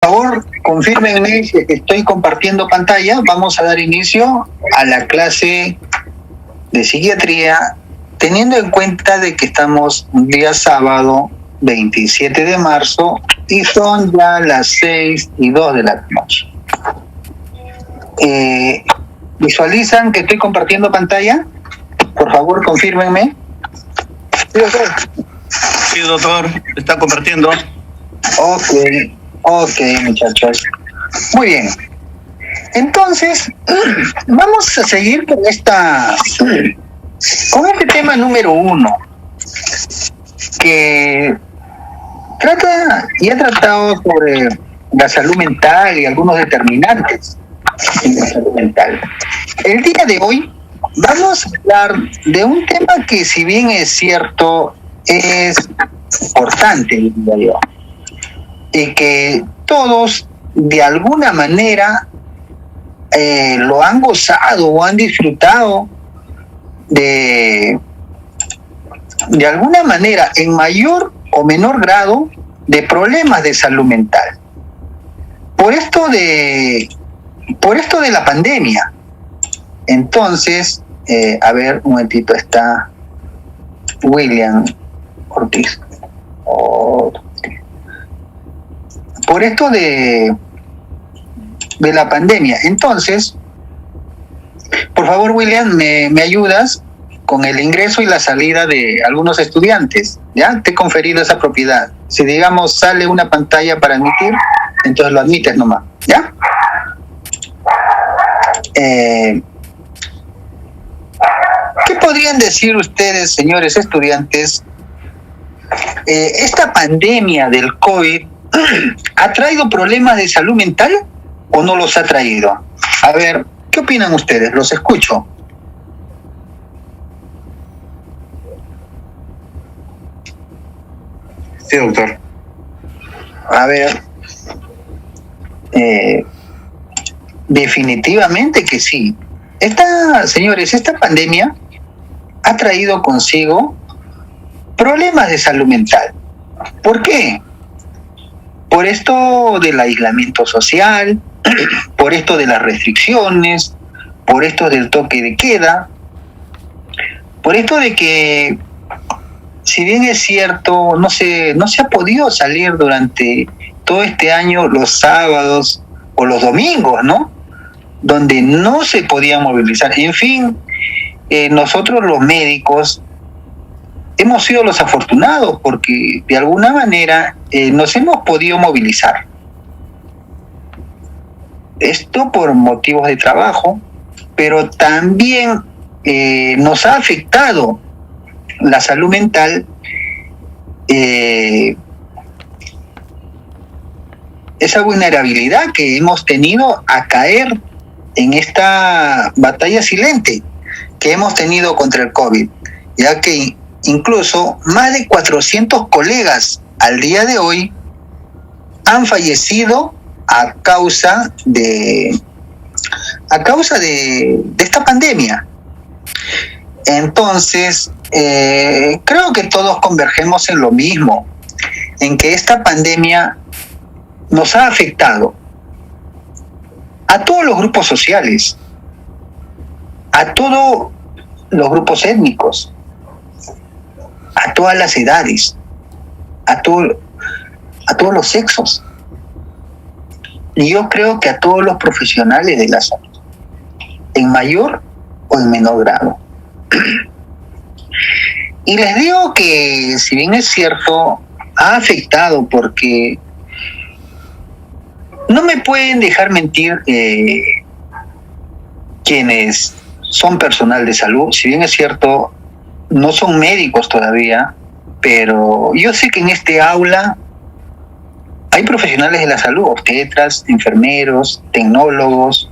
Por favor, confírmenme si estoy compartiendo pantalla. Vamos a dar inicio a la clase de psiquiatría, teniendo en cuenta de que estamos un día sábado 27 de marzo y son ya las 6:02 de la noche. ¿Visualizan que estoy compartiendo pantalla? Por favor, confírmenme. Sí, doctor, está compartiendo. Ok, muchachos. Muy bien. Entonces, vamos a seguir con este tema número 1, que trata y ha tratado sobre la salud mental y algunos determinantes en la salud mental. El día de hoy vamos a hablar de un tema que, si bien es cierto, es importante, diría yo, y que todos de alguna manera lo han gozado o han disfrutado de alguna manera, en mayor o menor grado, de problemas de salud mental. Por esto de la pandemia. Entonces, a ver, un momentito, está William Ortiz. Por esto de la pandemia. Entonces, por favor, William, me ayudas con el ingreso y la salida de algunos estudiantes. ¿Ya? Te he conferido esa propiedad. Si, digamos, sale una pantalla para admitir, entonces lo admites nomás. ¿Ya? ¿Qué podrían decir ustedes, señores estudiantes? ¿Esta pandemia del COVID ha traído problemas de salud mental o no los ha traído? A ver, ¿qué opinan ustedes? Los escucho. Sí, doctor. A ver, definitivamente que sí. Señores, esta pandemia ha traído consigo problemas de salud mental. ¿Por qué? Por esto del aislamiento social, por esto de las restricciones, por esto del toque de queda, por esto de que, si bien es cierto, no se ha podido salir durante todo este año los sábados o los domingos, ¿no? Donde no se podía movilizar. En fin, nosotros los médicos hemos sido los afortunados porque de alguna manera nos hemos podido movilizar. Esto por motivos de trabajo, pero también nos ha afectado la salud mental, esa vulnerabilidad que hemos tenido a caer en esta batalla silente que hemos tenido contra el COVID, ya que incluso más de 400 colegas al día de hoy han fallecido a causa de esta pandemia. Entonces, creo que todos convergemos en lo mismo, en que esta pandemia nos ha afectado a todos los grupos sociales, a todos los grupos étnicos, a todas las edades, a todos los sexos. Y yo creo que a todos los profesionales de la salud, en mayor o en menor grado. Y les digo que, si bien es cierto, ha afectado, porque no me pueden dejar mentir quienes son personal de salud. Si bien es cierto, no son médicos todavía, pero yo sé que en este aula hay profesionales de la salud, obstetras, enfermeros, tecnólogos,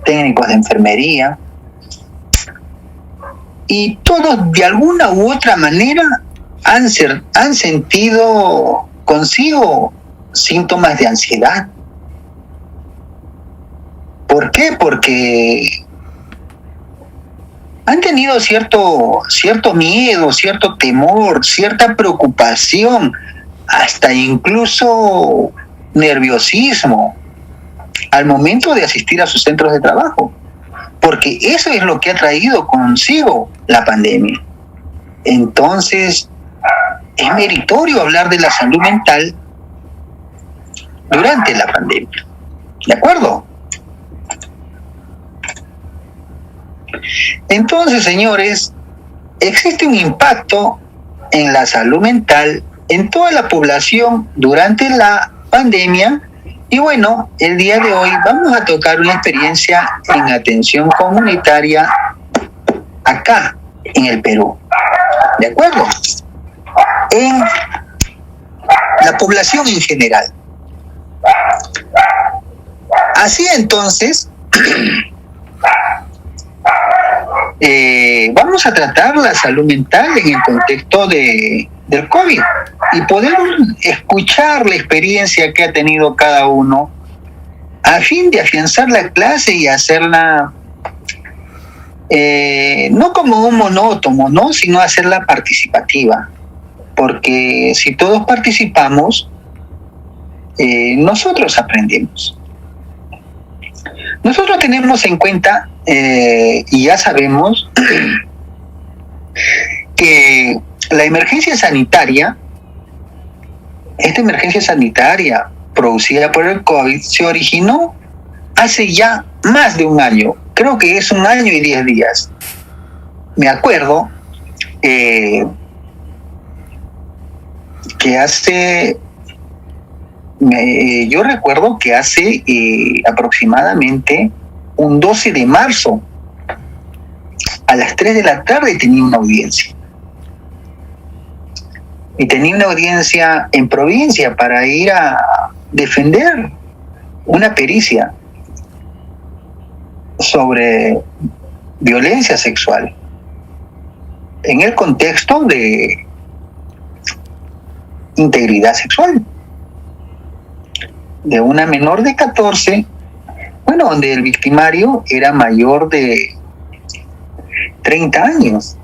técnicos de enfermería, y todos de alguna u otra manera han sentido consigo síntomas de ansiedad. ¿Por qué? Porque han tenido cierto miedo, cierto temor, cierta preocupación, hasta incluso nerviosismo al momento de asistir a sus centros de trabajo, porque eso es lo que ha traído consigo la pandemia. Entonces, es meritorio hablar de la salud mental durante la pandemia. ¿De acuerdo? Entonces, señores, existe un impacto en la salud mental en toda la población durante la pandemia. Y bueno, el día de hoy vamos a tocar una experiencia en atención comunitaria acá en el Perú. ¿De acuerdo? En la población en general. Así entonces, vamos a tratar la salud mental en el contexto del COVID y poder escuchar la experiencia que ha tenido cada uno a fin de afianzar la clase y hacerla no como un monótono, ¿no? Sino hacerla participativa, porque si todos participamos, nosotros aprendemos. Nosotros tenemos en cuenta y ya sabemos que la emergencia sanitaria, esta emergencia sanitaria producida por el COVID, se originó hace ya más de un año. Creo que es 1 año y 10 días. Me acuerdo que yo recuerdo que hace aproximadamente un 12 de marzo, a las 3 de la tarde tenía una audiencia. Y tenía una audiencia en provincia para ir a defender una pericia sobre violencia sexual en el contexto de integridad sexual de una menor de 14, bueno, donde el victimario era mayor de 30 años.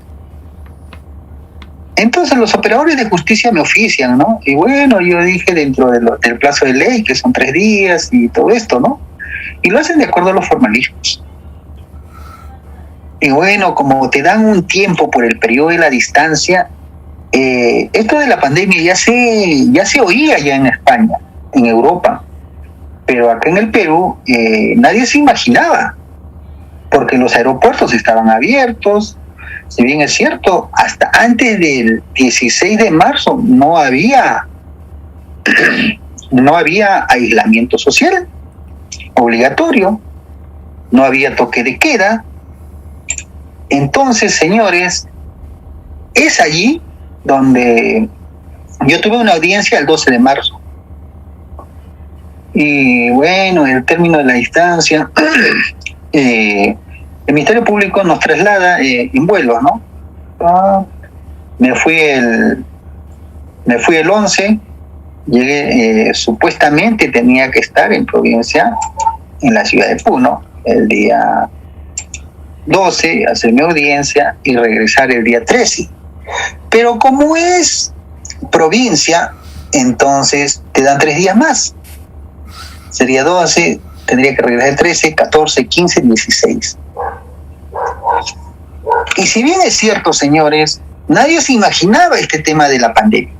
Entonces los operadores de justicia me ofician, ¿no? Y bueno, yo dije dentro del plazo de ley, que son 3 días y todo esto, ¿no? Y lo hacen de acuerdo a los formalismos. Y bueno, como te dan un tiempo por el periodo de la distancia, esto de la pandemia ya se oía ya en España, en Europa, pero acá en el Perú nadie se imaginaba, porque los aeropuertos estaban abiertos. Si bien es cierto, hasta antes del 16 de marzo no había aislamiento social obligatorio, no había toque de queda. Entonces, señores, es allí donde yo tuve una audiencia el 12 de marzo. Y bueno, el término de la distancia, el Ministerio Público nos traslada en vuelos, ¿no? Me fui el 11, llegué, supuestamente tenía que estar en provincia, en la ciudad de Puno, el día 12, hacer mi audiencia y regresar el día 13. Pero como es provincia, entonces te dan 3 días más. Sería 12, tendría que regresar el 13, 14, 15, 16. Y si bien es cierto, señores, nadie se imaginaba este tema de la pandemia.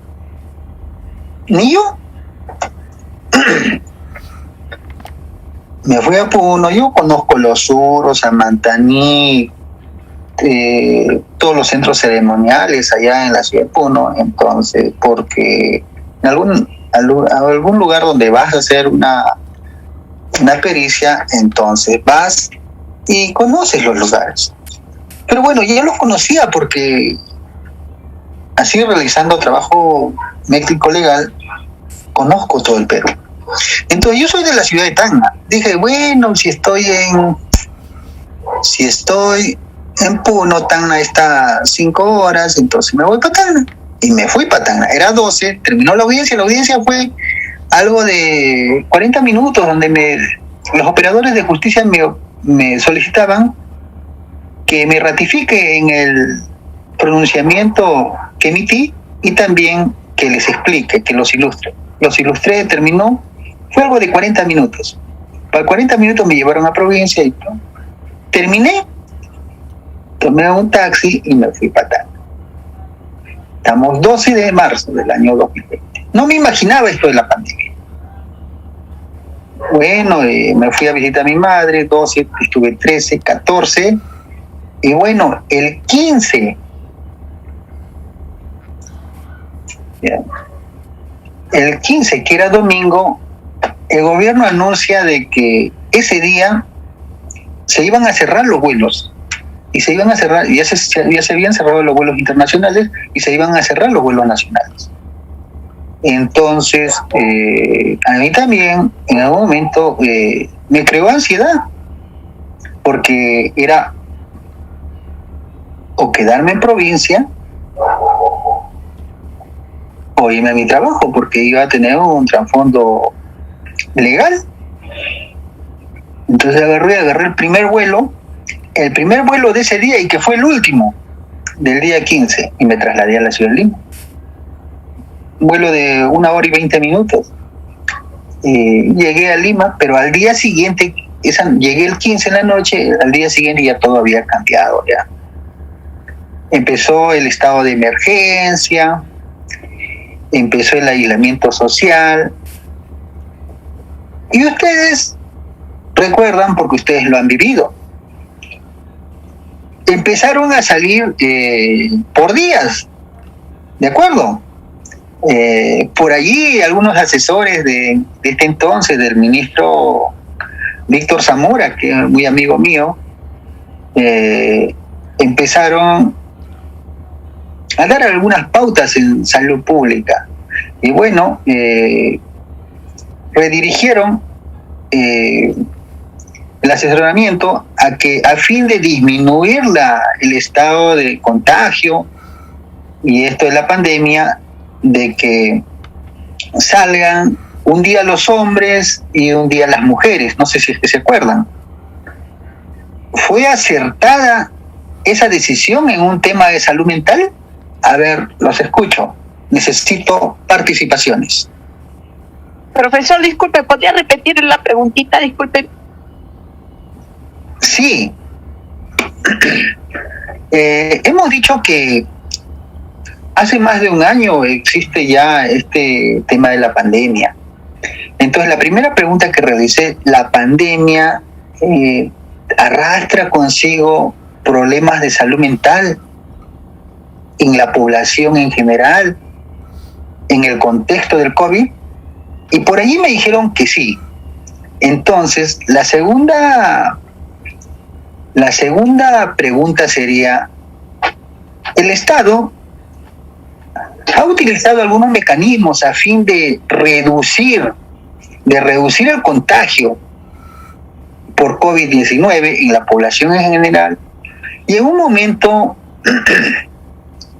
Ni yo. Me fui a Puno, yo conozco Los Uros, Amantaní, todos los centros ceremoniales allá en la ciudad de Puno, entonces, porque en algún lugar donde vas a hacer una pericia, entonces vas y conoces los lugares. Pero bueno, yo los conocía porque así realizando trabajo médico legal, conozco todo el Perú. Entonces yo soy de la ciudad de Tacna. Dije, bueno, si estoy en Puno, Tacna está 5 horas, entonces me voy para Tacna. Y me fui para Tacna. Era 12, terminó la audiencia fue algo de 40 minutos, donde los operadores de justicia me solicitaban que me ratifique en el pronunciamiento que emití y también que les explique, que los ilustre. Los ilustré, terminó Fue algo de 40 minutos. Para 40 minutos me llevaron a provincia y terminé, tomé un taxi y me fui para Tacna. Estamos 12 de marzo del año 2020. No me imaginaba esto de la pandemia. Bueno, me fui a visitar a mi madre, 12, estuve 13, 14, y bueno, el 15, que era domingo, el gobierno anuncia de que ese día se iban a cerrar los vuelos, y se iban a cerrar, ya se habían cerrado los vuelos internacionales, y se iban a cerrar los vuelos nacionales. Entonces, a mí también, en algún momento, me creó ansiedad, porque era o quedarme en provincia o irme a mi trabajo, porque iba a tener un trasfondo legal. Entonces agarré el primer vuelo de ese día, y que fue el último del día 15, y me trasladé a la ciudad de Lima. Un vuelo de 1 hora y 20 minutos. Llegué a Lima, pero al día siguiente, llegué el 15 en la noche, al día siguiente ya todo había cambiado. Ya empezó el estado de emergencia, empezó el aislamiento social, y ustedes recuerdan, porque ustedes lo han vivido, empezaron a salir por días, ¿de acuerdo? Por allí algunos asesores de este entonces, del ministro Víctor Zamora, que es muy amigo mío, empezaron a dar algunas pautas en salud pública, y bueno, redirigieron el asesoramiento a que, a fin de disminuir el estado de contagio y esto de la pandemia, de que salgan un día los hombres y un día las mujeres. No sé si es que se acuerdan. ¿Fue acertada esa decisión en un tema de salud mental? A ver, los escucho. Necesito participaciones. Profesor, disculpe, ¿podría repetir la preguntita? Disculpe. Sí. Hemos dicho que hace más de un año existe ya este tema de la pandemia. Entonces, la primera pregunta que realicé, ¿la pandemia arrastra consigo problemas de salud mental en la población en general, en el contexto del COVID? Y por allí me dijeron que sí. Entonces, la segunda pregunta sería, ¿el Estado ha utilizado algunos mecanismos a fin de reducir el contagio por COVID-19 en la población en general? Y en un momento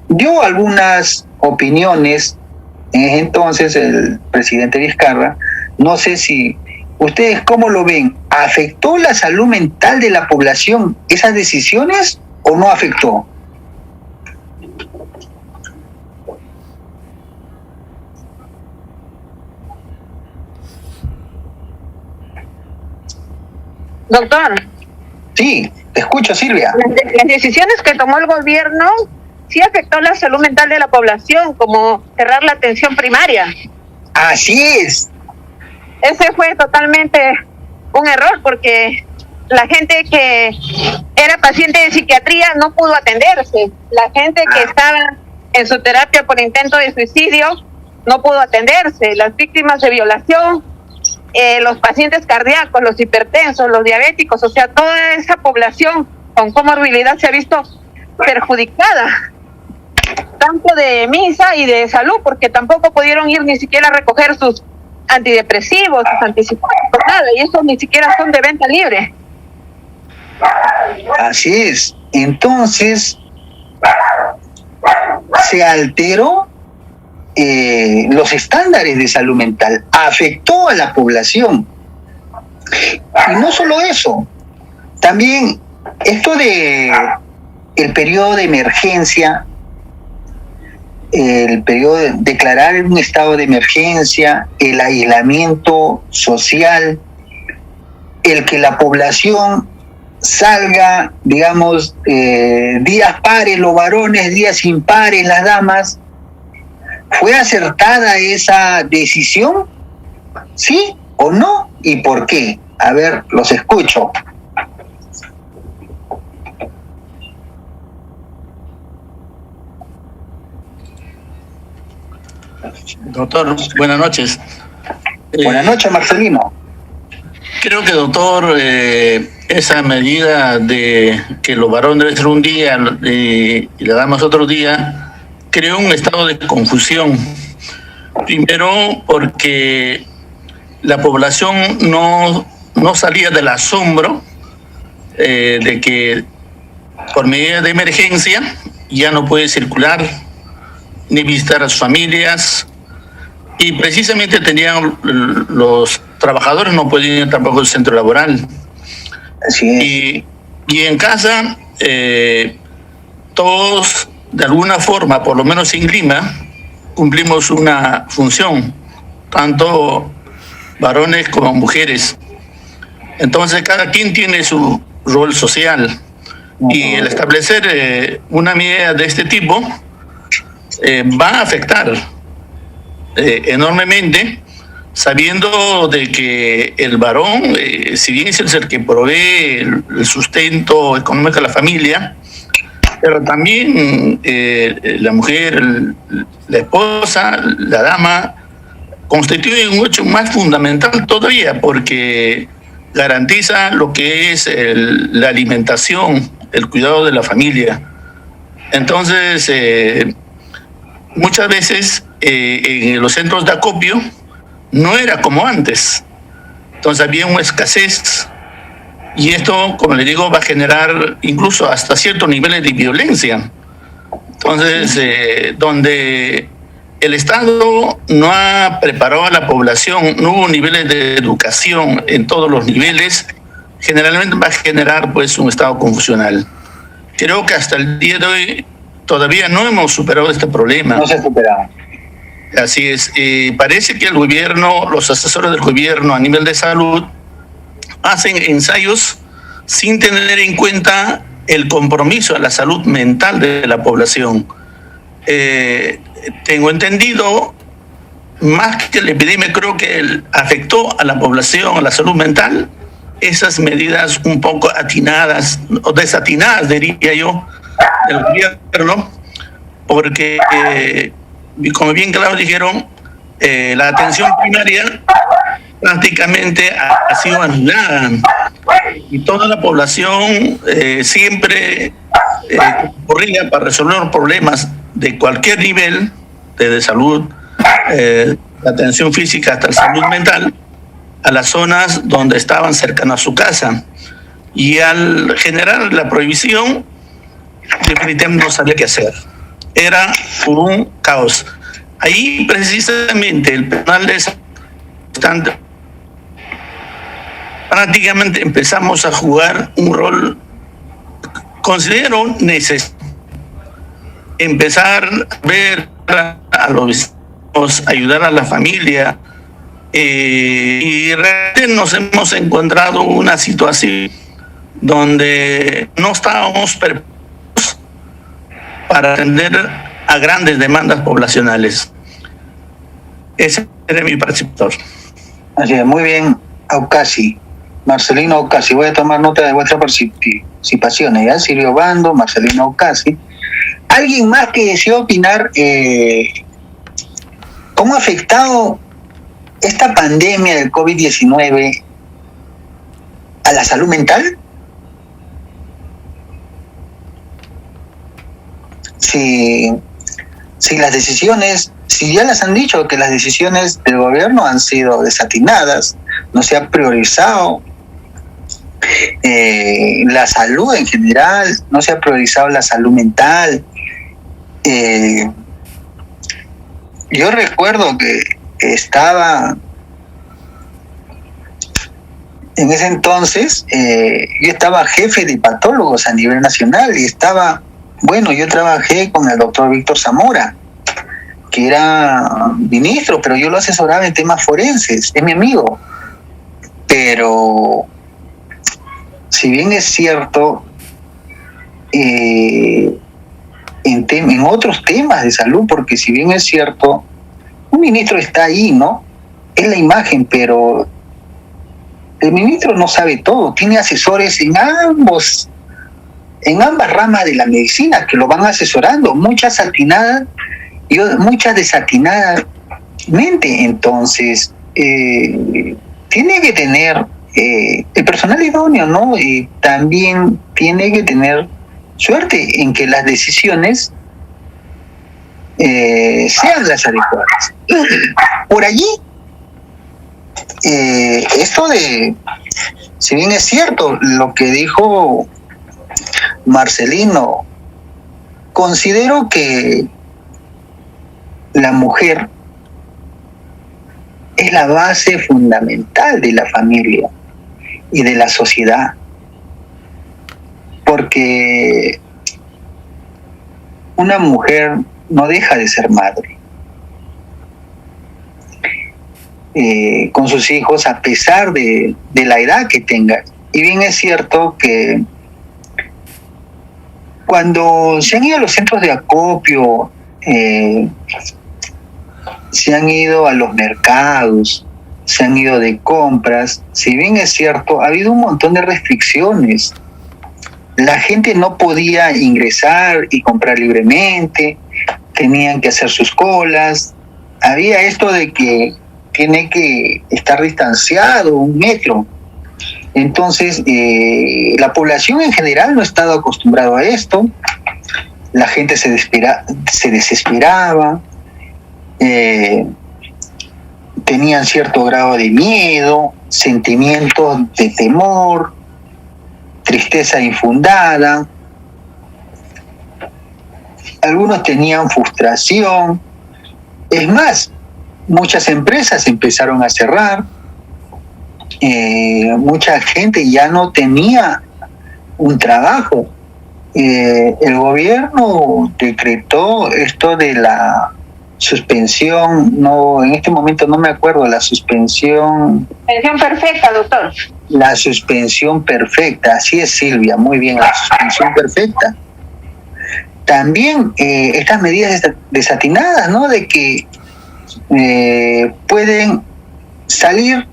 dio algunas opiniones, en ese entonces el presidente Vizcarra. No sé si ustedes cómo lo ven. ¿Afectó la salud mental de la población esas decisiones o no afectó? Doctor. Sí, te escucho, Silvia. Las decisiones que tomó el gobierno sí afectó la salud mental de la población, como cerrar la atención primaria. Así es. Ese fue totalmente un error, porque la gente que era paciente de psiquiatría no pudo atenderse. La gente que estaba en su terapia por intento de suicidio no pudo atenderse. Las víctimas de violación, los pacientes cardíacos, los hipertensos, los diabéticos, o sea, toda esa población con comorbilidad se ha visto perjudicada, tanto de misa y de salud, porque tampoco pudieron ir ni siquiera a recoger sus antidepresivos, sus antipsicóticos, nada, y esos ni siquiera son de venta libre. Así es. Entonces, se alteró los estándares de salud mental, afectó a la población. Y no solo eso, también esto de el periodo de emergencia el periodo de declarar un estado de emergencia, el aislamiento social, el que la población salga, digamos, días pares los varones, días impares las damas. ¿Fue acertada esa decisión? ¿Sí o no? ¿Y por qué? A ver, los escucho. Doctor, buenas noches. Buenas noches, Marcelino. Creo que, doctor, esa medida de que los varones deben ser un día y las damas otro día, creó un estado de confusión. Primero, porque la población no salía del asombro de que por medida de emergencia ya no puede circular ni visitar a sus familias, y precisamente tenían los trabajadores no podían ir tampoco al centro laboral. Así es. Y en casa todos de alguna forma, por lo menos en Lima, cumplimos una función, tanto varones como mujeres. Entonces cada quien tiene su rol social, y el establecer una medida de este tipo va a afectar enormemente, sabiendo de que el varón, si bien es el que provee el sustento económico de la familia, pero también la mujer, la esposa, la dama, constituyen un hecho más fundamental todavía, porque garantiza lo que es la alimentación, el cuidado de la familia. Entonces, muchas veces en los centros de acopio no era como antes. Entonces había una escasez, y esto, como le digo, va a generar incluso hasta ciertos niveles de violencia. Entonces, donde el Estado no ha preparado a la población, no hubo niveles de educación en todos los niveles, generalmente va a generar pues un estado confusional. Creo que hasta el día de hoy todavía no hemos superado este problema. No se ha superado. Así es. Parece que el gobierno, los asesores del gobierno a nivel de salud, hacen ensayos sin tener en cuenta el compromiso a la salud mental de la población. Tengo entendido, más que la epidemia, creo que afectó a la población, a la salud mental, esas medidas un poco atinadas o desatinadas, diría yo, del gobierno, porque como bien claro dijeron, la atención primaria prácticamente ha sido anulada, y toda la población siempre corría para resolver problemas de cualquier nivel, desde salud, la atención física hasta la salud mental, a las zonas donde estaban cercanas a su casa. Y al generar la prohibición, definitivamente no sabía qué hacer. Era un caos. Ahí precisamente el personal de salud, prácticamente empezamos a jugar un rol, considero necesario, empezar a ver a los vecinos, ayudar a la familia, y realmente nos hemos encontrado una situación donde no estábamos preparados para atender a grandes demandas poblacionales. Ese era mi participación. Así es, muy bien, Aucasi. Marcelino Aucasi, voy a tomar nota de vuestras participaciones, ¿ya? Silvio Bando, Marcelino Aucasi. ¿Alguien más que desea opinar cómo ha afectado esta pandemia del COVID-19 a la salud mental? Si las decisiones, si ya les han dicho que las decisiones del gobierno han sido desatinadas, no se ha priorizado la salud en general, no se ha priorizado la salud mental. Yo recuerdo que estaba en ese entonces, yo estaba jefe de hepatólogos a nivel nacional, y yo trabajé con el doctor Víctor Zamora, que era ministro, pero yo lo asesoraba en temas forenses, es mi amigo. Pero, si bien es cierto, en otros temas de salud, porque si bien es cierto, un ministro está ahí, ¿no? Es la imagen, pero el ministro no sabe todo, tiene asesores en ambas ramas de la medicina que lo van asesorando, muchas atinadas y muchas desatinadamente. Entonces, tiene que tener el personal idóneo, ¿no? Y también tiene que tener suerte en que las decisiones sean las adecuadas. Por allí, esto de, si bien es cierto lo que dijo Marcelino, considero que la mujer es la base fundamental de la familia y de la sociedad, porque una mujer no deja de ser madre con sus hijos, a pesar de la edad que tenga. Y bien es cierto que cuando se han ido a los centros de acopio, se han ido a los mercados, se han ido de compras, si bien es cierto, ha habido un montón de restricciones. La gente no podía ingresar y comprar libremente, tenían que hacer sus colas. Había esto de que tiene que estar distanciado 1 metro. Entonces, la población en general no ha estado acostumbrado a esto. La gente se desesperaba, tenían cierto grado de miedo, sentimientos de temor, tristeza infundada. Algunos tenían frustración. Es más, muchas empresas empezaron a cerrar. Mucha gente ya no tenía un trabajo. El gobierno decretó esto de la suspensión, no, en este momento no me acuerdo, la suspensión. Suspensión perfecta, doctor. La suspensión perfecta, así es, Silvia, muy bien, la suspensión perfecta. También estas medidas desatinadas, ¿no? De que pueden salir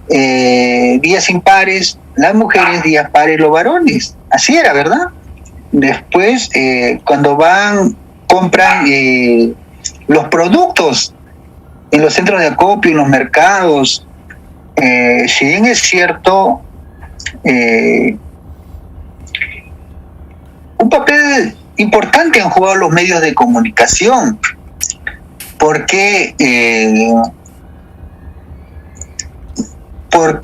días impares las mujeres, días pares los varones. Así era, ¿verdad? Después, cuando compran los productos en los centros de acopio, en los mercados, si bien es cierto, un papel importante han jugado los medios de comunicación, porque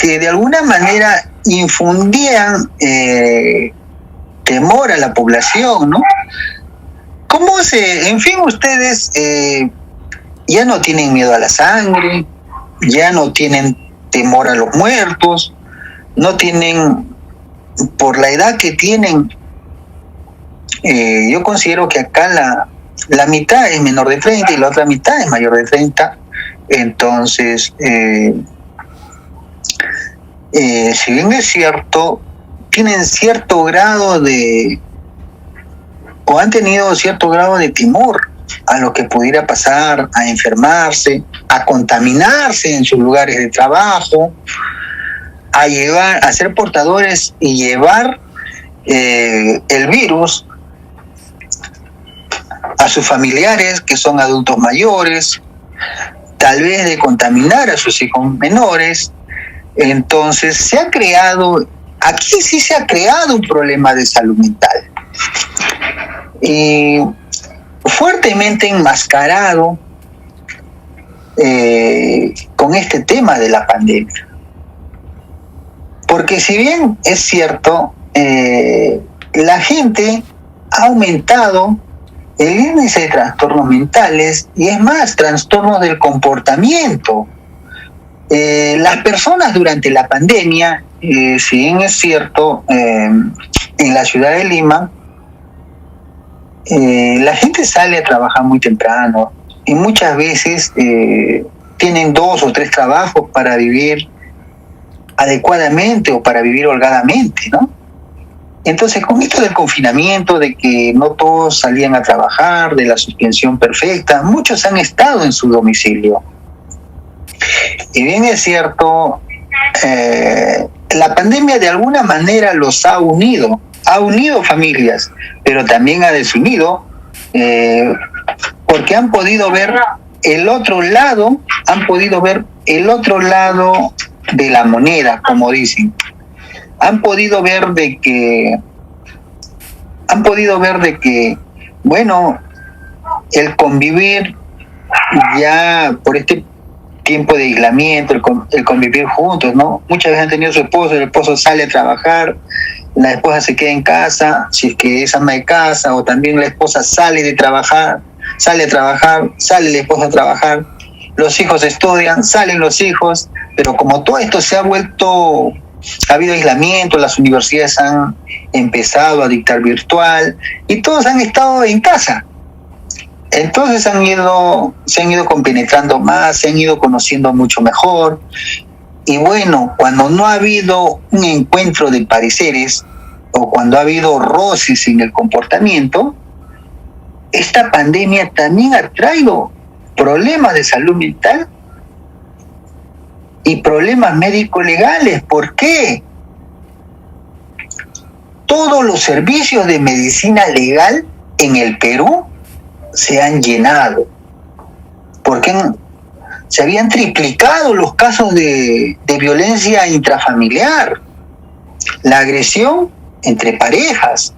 de alguna manera infundían temor a la población, ¿no? En fin, ustedes ya no tienen miedo a la sangre, ya no tienen temor a los muertos, no tienen, por la edad que tienen, yo considero que acá la mitad es menor de 30 y la otra mitad es mayor de 30, entonces, si bien es cierto, tienen cierto grado o han tenido cierto grado de temor a lo que pudiera pasar, a enfermarse, a contaminarse en sus lugares de trabajo, a ser portadores y llevar el virus a sus familiares que son adultos mayores, tal vez de contaminar a sus hijos menores. Entonces aquí sí se ha creado un problema de salud mental, y fuertemente enmascarado con este tema de la pandemia. Porque si bien es cierto, la gente ha aumentado el índice de trastornos mentales, y es más, trastornos del comportamiento. Las personas durante la pandemia, si bien es cierto, en la ciudad de Lima, la gente sale a trabajar muy temprano, y muchas veces tienen 2 o 3 trabajos para vivir adecuadamente o para vivir holgadamente, ¿no? Entonces, con esto del confinamiento, de que no todos salían a trabajar, de la suspensión perfecta, muchos han estado en su domicilio. Y bien es cierto, la pandemia de alguna manera los ha unido familias, pero también ha desunido, porque han podido ver el otro lado, de la moneda, como dicen. Han podido ver de que, bueno, el convivir ya por este tiempo de aislamiento, el convivir juntos, ¿no? Muchas veces han tenido su esposo, el esposo sale a trabajar, la esposa se queda en casa, si es que es ama de casa, o también la esposa sale a trabajar, sale la esposa a trabajar, los hijos estudian, salen los hijos, pero como todo esto se ha vuelto, ha habido aislamiento, las universidades han empezado a dictar virtual y todos han estado en casa. Entonces se han ido compenetrando más, se han ido conociendo mucho mejor. Y bueno, cuando no ha habido un encuentro de pareceres o cuando ha habido roces en el comportamiento, esta pandemia también ha traído problemas de salud mental y problemas médico-legales. ¿Por qué? Todos los servicios de medicina legal en el Perú se han llenado, porque se habían triplicado los casos de violencia intrafamiliar, la agresión entre parejas,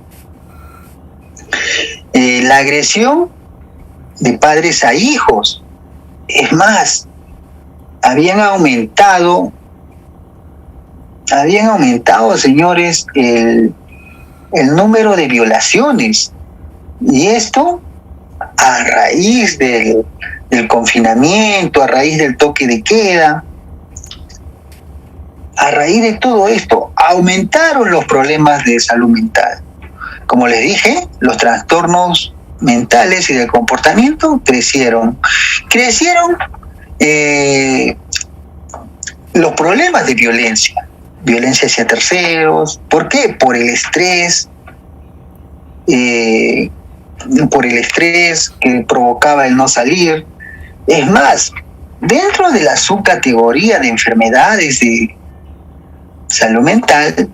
la agresión de padres a hijos. Es más, habían aumentado, señores, el número de violaciones, y esto a raíz del confinamiento, a raíz del toque de queda. A raíz de todo esto, aumentaron los problemas de salud mental. Como les dije, los trastornos mentales y del comportamiento crecieron. Los problemas de violencia hacia terceros. ¿Por qué? Por el estrés, que provocaba el no salir. Es más, dentro de la subcategoría de enfermedades de salud mental,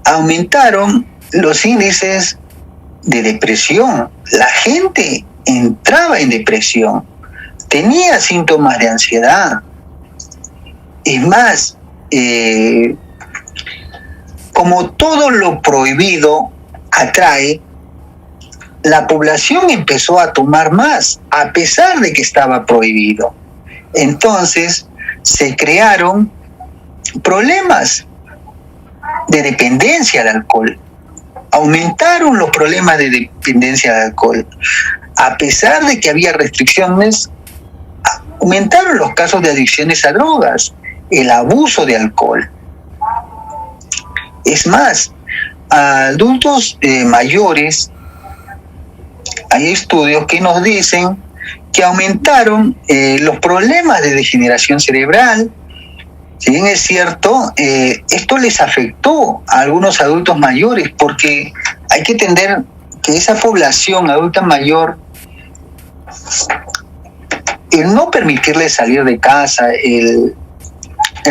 aumentaron los índices de depresión. La gente entraba en depresión, tenía síntomas de ansiedad. Es más, como todo lo prohibido atrae, la población empezó a tomar más, a pesar de que estaba prohibido. Entonces, se crearon problemas de dependencia al alcohol. Aumentaron los problemas de dependencia al alcohol. A pesar de que había restricciones, aumentaron los casos de adicciones a drogas, el abuso de alcohol. Es más, a adultos mayores, hay estudios que nos dicen que aumentaron los problemas de degeneración cerebral. Si bien es cierto, esto les afectó a algunos adultos mayores, porque hay que entender que esa población adulta mayor, el no permitirles salir de casa, el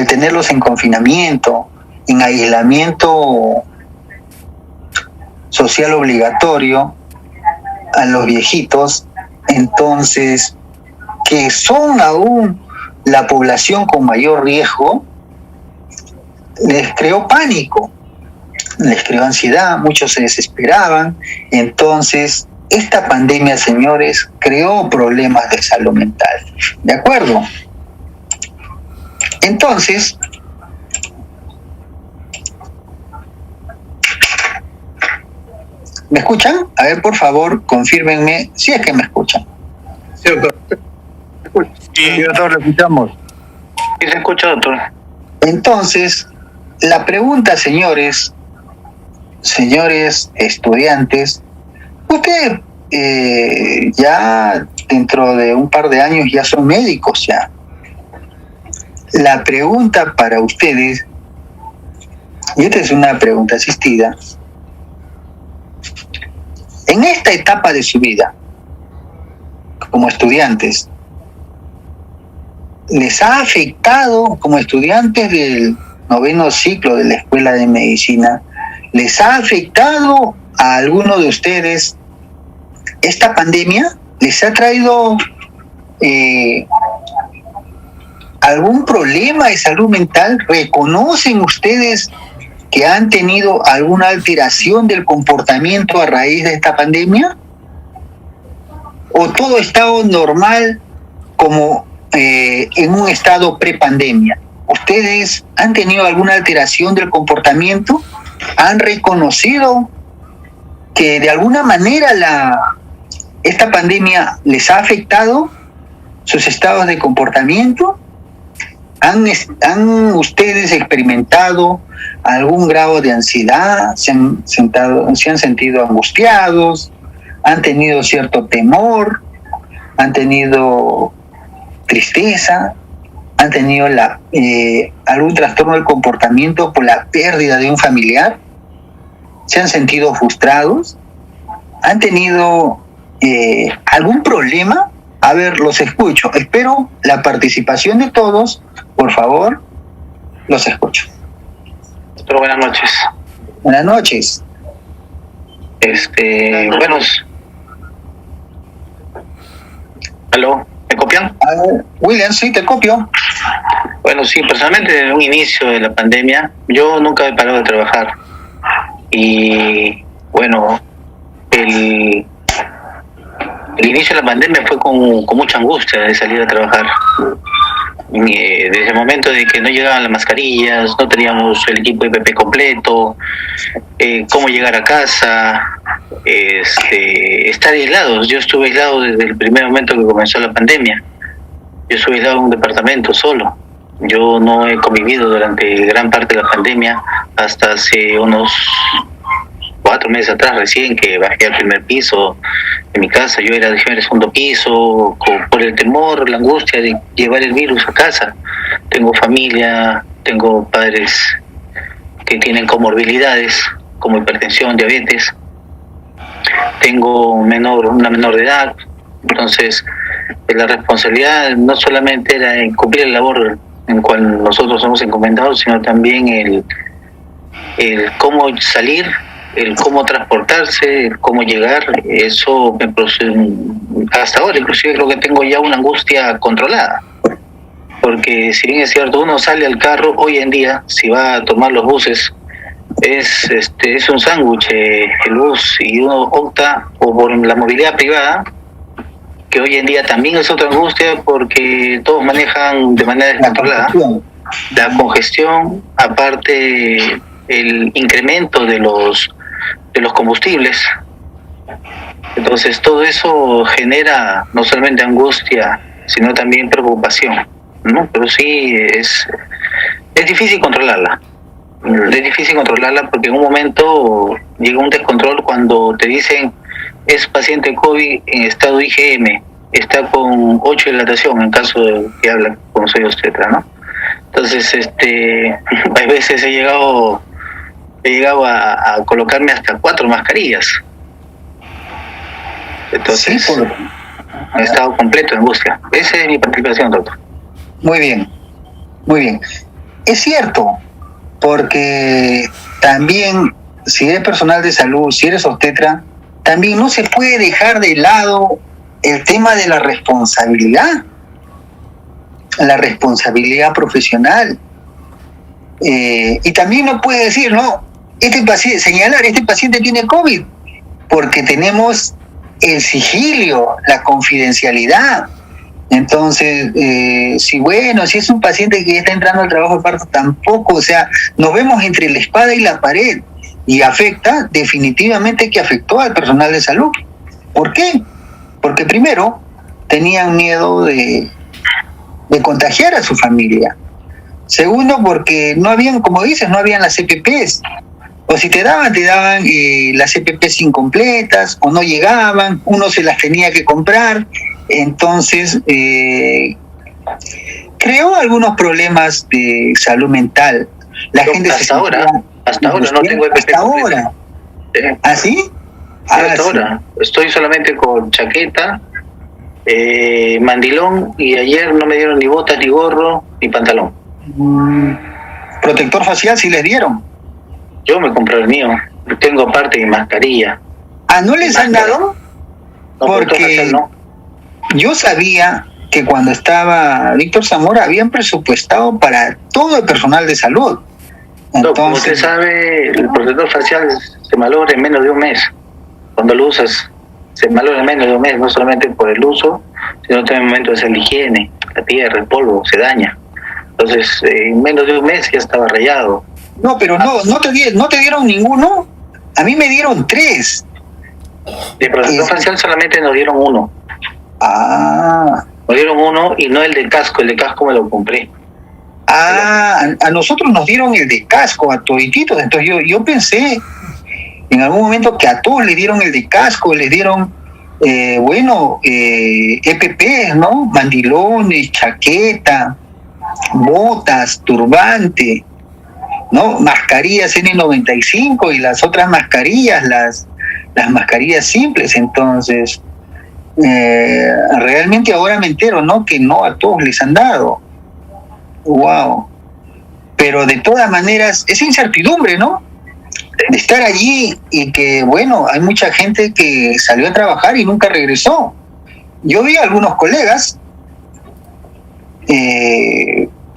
tenerlos en confinamiento, en aislamiento social obligatorio a los viejitos, entonces, que son aún la población con mayor riesgo, les creó pánico, les creó ansiedad, muchos se desesperaban. Entonces, esta pandemia, señores, creó problemas de salud mental. ¿De acuerdo? Entonces, ¿me escuchan? A ver, por favor, confírmenme si es que me escuchan. Sí, doctor. Sí, doctor, lo escuchamos. Sí, se escucha, doctor. Entonces, la pregunta, señores estudiantes, ustedes ya dentro de un par de años ya son médicos ya. La pregunta para ustedes, y esta es una pregunta asistida, en esta etapa de su vida, como estudiantes, ¿les ha afectado como estudiantes del 9º ciclo de la Escuela de Medicina? ¿Les ha afectado a alguno de ustedes esta pandemia? ¿Les ha traído algún problema de salud mental? ¿Reconocen ustedes que han tenido alguna alteración del comportamiento a raíz de esta pandemia? ¿O todo ha estado normal como en un estado prepandemia? ¿Ustedes han tenido alguna alteración del comportamiento? ¿Han reconocido que de alguna manera esta pandemia les ha afectado sus estados de comportamiento? ¿Han ustedes experimentado algún grado de ansiedad? ¿Se han sentido angustiados? ¿Han tenido cierto temor? ¿Han tenido tristeza? ¿Han tenido algún trastorno del comportamiento por la pérdida de un familiar? ¿Se han sentido frustrados? ¿Han tenido algún problema? A ver, los escucho. Espero la participación de todos. Por favor, los escucho. Doctor, buenas noches. Buenas noches. Buenos. ¿Aló? ¿Me copian? A ver, William, sí, te copio. Bueno, sí, personalmente desde un inicio de la pandemia, yo nunca he parado de trabajar. Y bueno, el inicio de la pandemia fue con mucha angustia de salir a trabajar. Desde el momento de que no llegaban las mascarillas, no teníamos el equipo IPP completo, cómo llegar a casa, estar aislados. Yo estuve aislado desde el primer momento que comenzó la pandemia. Yo estuve aislado en un departamento solo. Yo no he convivido durante gran parte de la pandemia hasta hace unos 4 meses atrás recién que bajé al primer piso de mi casa. Yo era de segundo piso por el temor, la angustia de llevar el virus a casa. Tengo familia, tengo padres que tienen comorbilidades como hipertensión, diabetes. Tengo una menor de edad. Entonces la responsabilidad no solamente era en cumplir la labor en cual nosotros somos encomendados, sino también el cómo salir, el cómo transportarse, el cómo llegar. Eso me produce, hasta ahora inclusive creo que tengo ya una angustia controlada, porque si bien es cierto, uno sale al carro hoy en día, si va a tomar los buses, es un sándwich el bus, y uno opta o por la movilidad privada, que hoy en día también es otra angustia porque todos manejan de manera descontrolada. La congestión, aparte el incremento de los combustibles. Entonces todo eso genera no solamente angustia, sino también preocupación, ¿no? Pero sí es difícil controlarla. Es difícil controlarla porque en un momento llega un descontrol cuando te dicen es paciente COVID en estado IgM, está con 8 de dilatación en caso de que habla con soy obstetra, ¿no? Entonces, a veces he llegado a colocarme hasta 4 mascarillas. Entonces, sí, he estado completo en búsqueda. Esa es mi participación, doctor. Muy bien, muy bien. Es cierto, porque también si eres personal de salud, si eres obstetra, también no se puede dejar de lado el tema de la responsabilidad profesional. Y también no puede decir, no, este paciente tiene COVID, porque tenemos el sigilio, la confidencialidad. Entonces, si es un paciente que está entrando al trabajo de parto, tampoco, o sea, nos vemos entre la espada y la pared, y definitivamente que afectó al personal de salud. ¿Por qué? Porque primero tenían miedo de contagiar a su familia. Segundo, porque no habían, como dices, no habían las EPPs. o si te daban las EPPs incompletas o no llegaban, uno se las tenía que comprar. Entonces, creó algunos problemas de salud mental. La gente hasta ahora no tengo EPP. Hasta ahora. ¿Ah, sí? Hasta ahora. Estoy solamente con chaqueta, mandilón, y ayer no me dieron ni botas, ni gorro, ni pantalón. Protector facial sí les dieron. Yo me compré el mío. Tengo aparte mi mascarilla. Ah, ¿no les han dado? No, porque no. Yo sabía que cuando estaba Víctor Zamora habían presupuestado para todo el personal de salud. No, como usted sabe, el protector facial se malogra en menos de un mes. Cuando lo usas, se malogra en menos de un mes, no solamente por el uso, sino también en el momento de hacer la higiene, la tierra, el polvo, se daña. Entonces, en menos de un mes ya estaba rayado. No, pero no te dieron ninguno. A mí me dieron 3. De protector facial solamente nos dieron 1. Ah. Nos dieron 1 y no el de casco me lo compré. Ah, a nosotros nos dieron el de casco, a todititos. Entonces yo pensé en algún momento que a todos les dieron el de casco, les dieron, EPP, ¿no? Mandilones, chaqueta, botas, turbante, ¿no? Mascarillas N95 y las otras mascarillas, las mascarillas simples. Entonces, realmente ahora me entero, ¿no? Que no a todos les han dado. Wow. Pero de todas maneras, es incertidumbre, ¿no? De estar allí y que, bueno, hay mucha gente que salió a trabajar y nunca regresó. Yo vi a algunos colegas,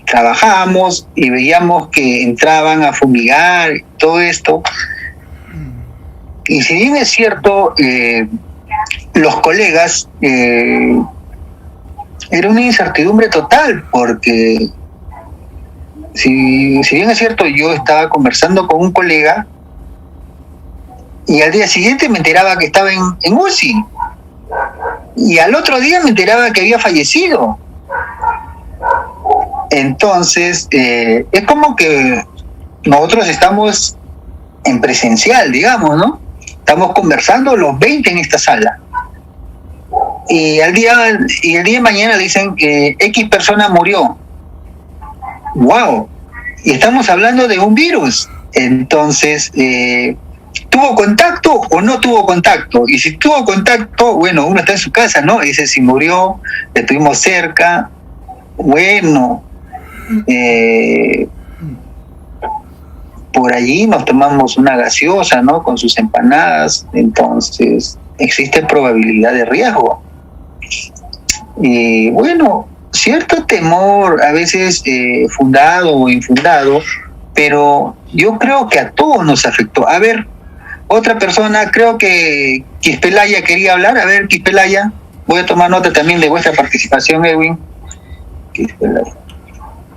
trabajábamos y veíamos que entraban a fumigar, todo esto. Y si bien es cierto, los colegas, era una incertidumbre total, porque si bien es cierto, yo estaba conversando con un colega y al día siguiente me enteraba que estaba en UCI, y al otro día me enteraba que había fallecido. Entonces, es como que nosotros estamos en presencial, digamos, ¿no? Estamos conversando los 20 en esta sala. Y el día de mañana dicen que X persona murió. ¡Wow! Y estamos hablando de un virus. Entonces, ¿tuvo contacto o no tuvo contacto? Y si tuvo contacto, bueno, uno está en su casa, ¿no? Dice, si murió, le estuvimos cerca. Bueno, por allí nos tomamos una gaseosa, ¿no? Con sus empanadas. Entonces, existe probabilidad de riesgo. Y bueno, cierto temor, a veces fundado o infundado, pero yo creo que a todos nos afectó. A ver, otra persona, creo que Quispelaya quería hablar. A ver, Quispelaya, voy a tomar nota también de vuestra participación, Edwin. Quispelaya.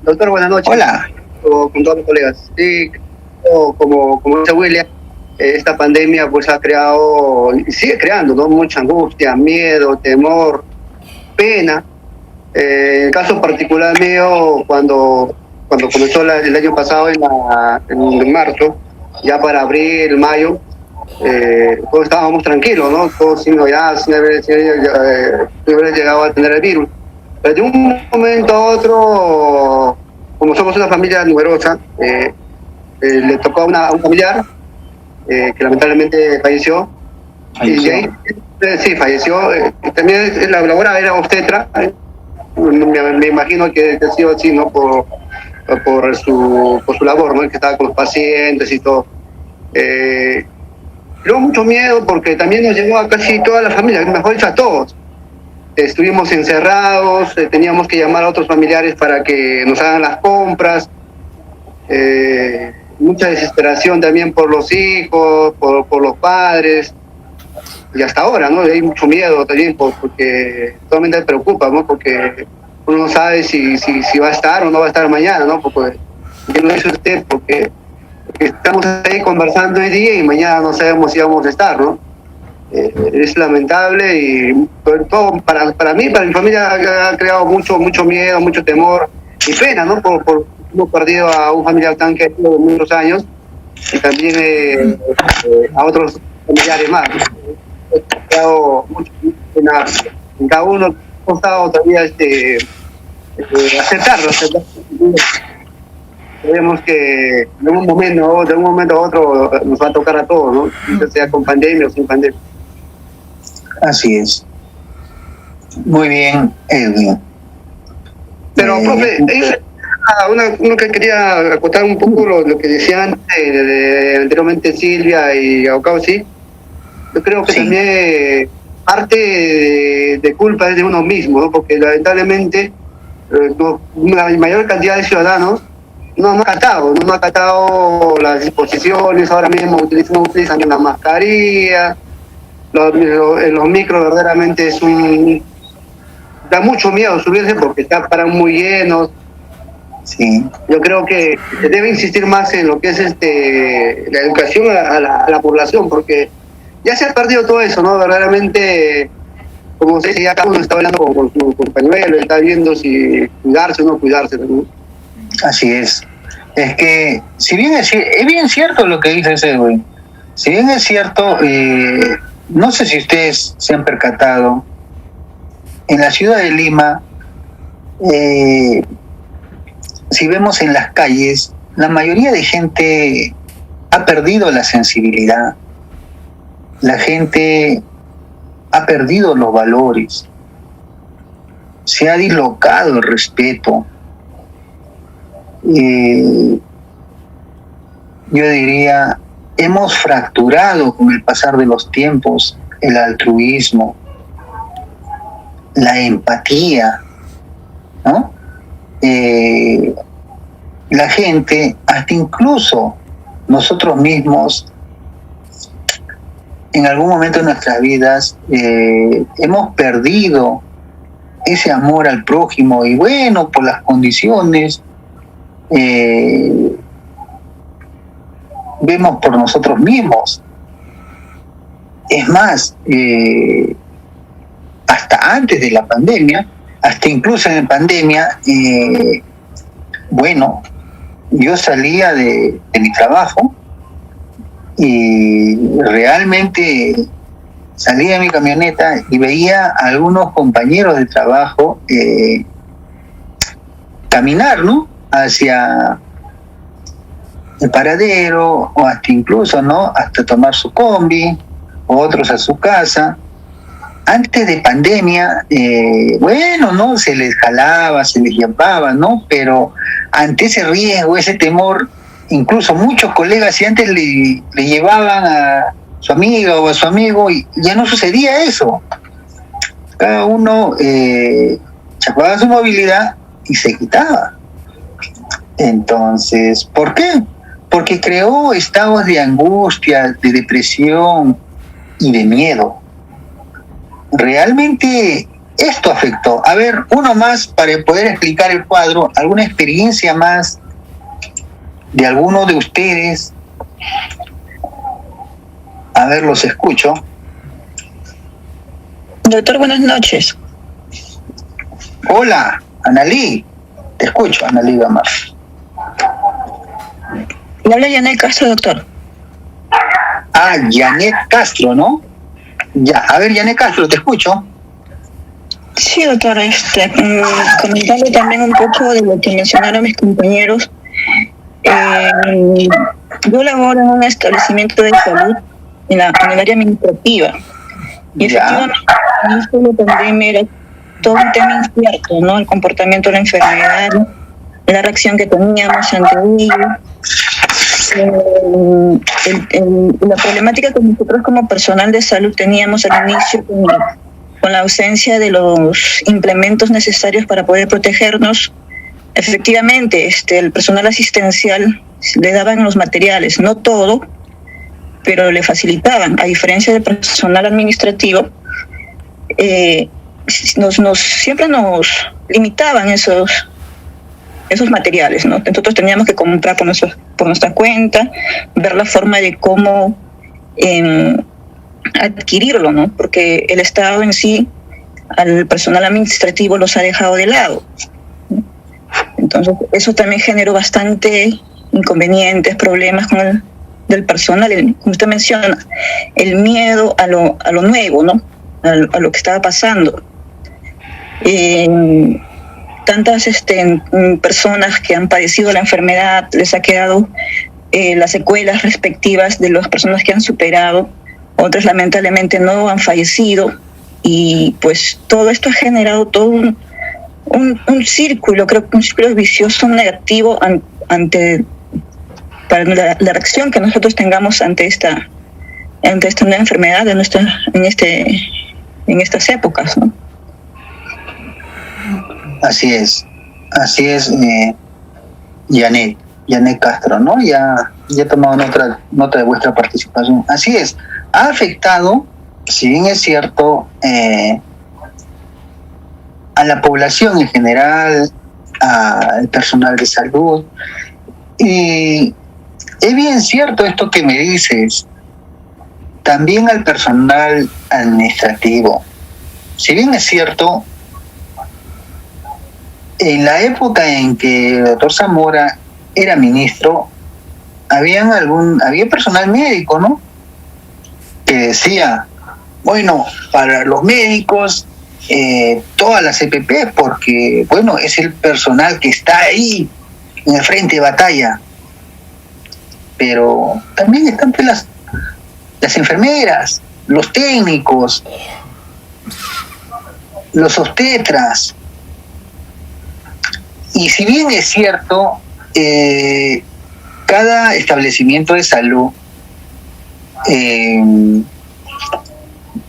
Doctor, buenas noches. Hola. Con todos los colegas. Sí, como dice William, esta pandemia pues ha creado y sigue creando, ¿no? Mucha angustia, miedo, temor, pena. En el caso particular mío, cuando comenzó el año pasado, en marzo, ya para abril, mayo, todos estábamos tranquilos, ¿no? Todos sin haber llegado a tener el virus. Pero de un momento a otro, como somos una familia numerosa, le tocó a un familiar que lamentablemente falleció. Y de ahí, sí, falleció. También la laborada era obstetra. Me imagino que ha sido así, ¿no? Por su labor, ¿no? Que estaba con los pacientes y todo. Luego mucho miedo porque también nos llegó a casi toda la familia, mejor dicho a todos. Estuvimos encerrados, teníamos que llamar a otros familiares para que nos hagan las compras. Mucha desesperación también por los hijos, por los padres. Y hasta ahora, ¿no? Hay mucho miedo también porque totalmente preocupa, ¿no? Porque uno no sabe si va a estar o no va a estar mañana, ¿no? Porque yo lo dice usted, porque estamos ahí conversando hoy día y mañana no sabemos si vamos a estar, ¿no? Es lamentable y sobre todo para mí, para mi familia ha creado mucho miedo, mucho temor y pena, ¿no? Por hemos perdido a un familiar tan querido de muchos años y también a otros familiares más. He escuchado mucho en cada uno ha costado todavía aceptarlo. Sabemos que de un momento a otro nos va a tocar a todos, ¿no? Ya sea con pandemia o sin pandemia. Así es. Muy bien, Edwin. Pero, profe, uno que quería acotar un poco lo que decían anteriormente Silvia y Aucausi. Yo creo que también parte de culpa es de uno mismo, ¿no? Porque lamentablemente la mayor cantidad de ciudadanos no han acatado las disposiciones. Ahora mismo utilizan una mascarilla. Los micros verdaderamente da mucho miedo subirse porque paran muy llenos. Sí. Yo creo que se debe insistir más en lo que es la educación a la población, porque ya se ha perdido todo eso, ¿no? Verdaderamente, como se dice, ya cada uno está hablando con su pañuelo, está viendo si cuidarse o no cuidarse, ¿no? Así es. Es que, si bien es bien cierto lo que dice Edwin, si bien es cierto, no sé si ustedes se han percatado, en la ciudad de Lima, si vemos en las calles, la mayoría de gente ha perdido la sensibilidad, la gente ha perdido los valores, se ha dislocado el respeto. Yo diría, hemos fracturado con el pasar de los tiempos el altruismo, la empatía, ¿no? La gente, hasta incluso nosotros mismos, en algún momento de nuestras vidas, hemos perdido ese amor al prójimo y bueno, por las condiciones, vemos por nosotros mismos. Es más, hasta antes de la pandemia, hasta incluso en pandemia, bueno, yo salía de mi trabajo y realmente salía de mi camioneta y veía a algunos compañeros de trabajo caminar, ¿no?, hacia el paradero, o hasta incluso, ¿no?, hasta tomar su combi, otros a su casa. Antes de pandemia, bueno, ¿no?, se les jalaba, se les llamaba, ¿no?, pero ante ese riesgo, ese temor, incluso muchos colegas, si antes le llevaban a su amiga o a su amigo, y ya no sucedía eso. Cada uno chapaba su movilidad y se quitaba. Entonces, ¿por qué? Porque creó estados de angustia, de depresión y de miedo. Realmente esto afectó. A ver, uno más para poder explicar el cuadro, alguna experiencia más de alguno de ustedes. A ver, los escucho. Doctor, buenas noches. Hola, Analí. Te escucho, Analí Gamar. Le habla Janet Castro, doctor. Ah, Janet Castro, ¿no? Ya, a ver, Janet Castro, te escucho. Sí, doctor, comentarle también un poco de lo que mencionaron mis compañeros. Yo laboro en un establecimiento de salud en el área administrativa. Y efectivamente, la pandemia era todo un tema incierto, ¿no? El comportamiento de la enfermedad, la reacción que teníamos ante ello. La problemática que nosotros como personal de salud teníamos al inicio con la ausencia de los implementos necesarios para poder protegernos. Efectivamente, el personal asistencial le daban los materiales, no todo, pero le facilitaban. A diferencia del personal administrativo, siempre nos limitaban esos materiales, ¿no? Nosotros teníamos que comprar por nuestra cuenta, ver la forma de cómo adquirirlo, ¿no? Porque el Estado en sí, al personal administrativo los ha dejado de lado. Entonces, eso también generó bastante inconvenientes, problemas del personal, como usted menciona, el miedo a lo nuevo, ¿no? A lo que estaba pasando. Tantas personas que han padecido la enfermedad, les ha quedado las secuelas respectivas de las personas que han superado, otras lamentablemente no han fallecido, y pues todo esto ha generado todo un círculo, creo que un círculo vicioso negativo para la reacción que nosotros tengamos ante esta nueva enfermedad en estas épocas, ¿no? Así es, Janet Castro, ¿no? Ya he tomado nota de vuestra participación. Así es, ha afectado, si bien es cierto, a la población en general, al personal de salud, y es bien cierto esto que me dices, también al personal administrativo. Si bien es cierto, en la época en que el doctor Zamora era ministro, había personal médico, ¿no? Que decía, bueno, para los médicos, todas las EPP, porque, bueno, es el personal que está ahí en el frente de batalla. Pero también están las enfermeras, los técnicos, los obstetras. Y si bien es cierto, cada establecimiento de salud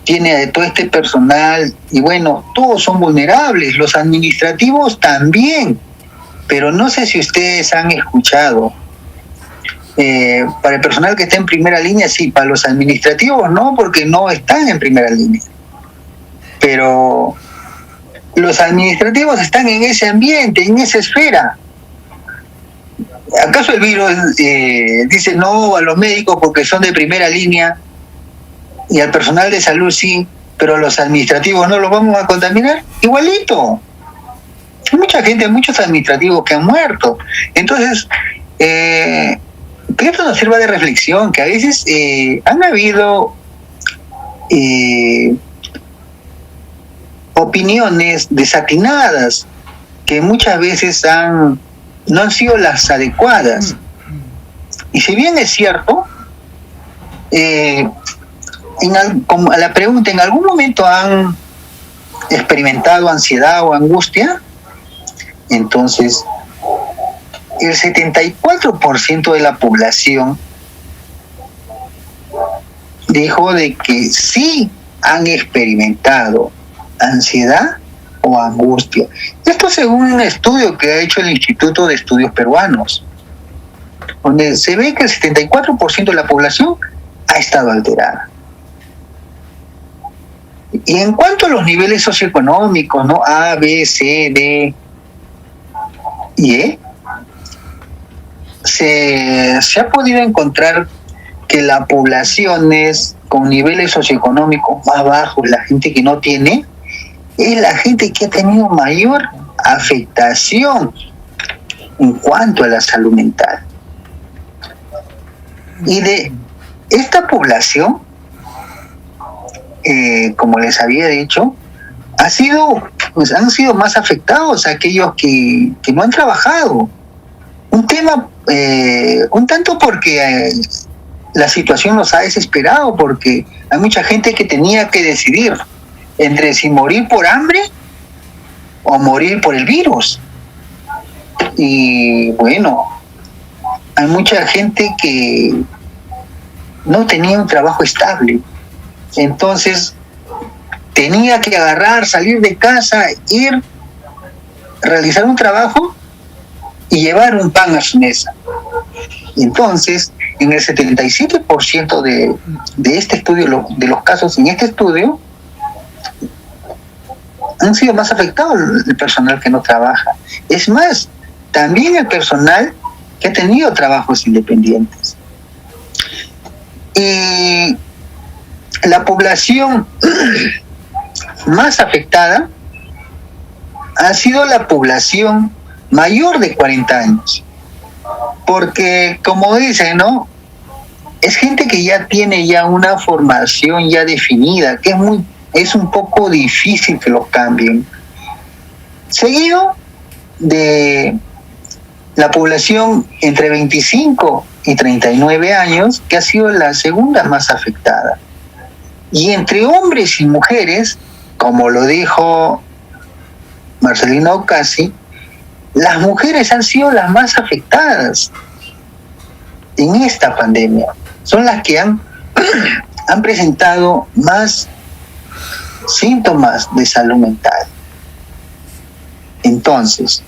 tiene todo este personal, y bueno, todos son vulnerables, los administrativos también, pero no sé si ustedes han escuchado, para el personal que está en primera línea sí, para los administrativos no, porque no están en primera línea, pero los administrativos están en ese ambiente, en esa esfera. ¿Acaso el virus dice no a los médicos porque son de primera línea y al personal de salud sí, pero a los administrativos no los vamos a contaminar? Igualito. Hay mucha gente, muchos administrativos que han muerto. Entonces, que esto nos sirva de reflexión, que a veces han habido opiniones desatinadas que muchas veces no han sido las adecuadas. Y si bien es cierto, como a la pregunta, ¿en algún momento han experimentado ansiedad o angustia? Entonces, el 74% de la población dijo de que sí han experimentado ansiedad o angustia. Esto según un estudio que ha hecho el Instituto de Estudios Peruanos, donde se ve que el 74% de la población ha estado alterada. Y en cuanto a los niveles socioeconómicos, ¿no? A, B, C, D y E, se ha podido encontrar que las poblaciones con niveles socioeconómicos más bajos, la gente que no tiene, es la gente que ha tenido mayor afectación en cuanto a la salud mental. Y de esta población, como les había dicho, han sido más afectados aquellos que no han trabajado. Un tema, un tanto porque la situación los ha desesperado, porque hay mucha gente que tenía que decidir entre si morir por hambre o morir por el virus. Y bueno, hay mucha gente que no tenía un trabajo estable, entonces tenía que salir de casa, ir, realizar un trabajo y llevar un pan a su mesa. Entonces, en el 77% de este estudio, de los casos en este estudio, han sido más afectados el personal que no trabaja. Es más, también el personal que ha tenido trabajos independientes. Y la población más afectada ha sido la población mayor de 40 años. Porque, como dicen, ¿no? es gente que ya tiene ya una formación ya definida, que es un poco difícil que los cambien. Seguido de la población entre 25 y 39 años, que ha sido la segunda más afectada. Y entre hombres y mujeres, como lo dijo Marcelino Ocasi, las mujeres han sido las más afectadas en esta pandemia. Son las que han presentado más síntomas de salud mental. Entonces,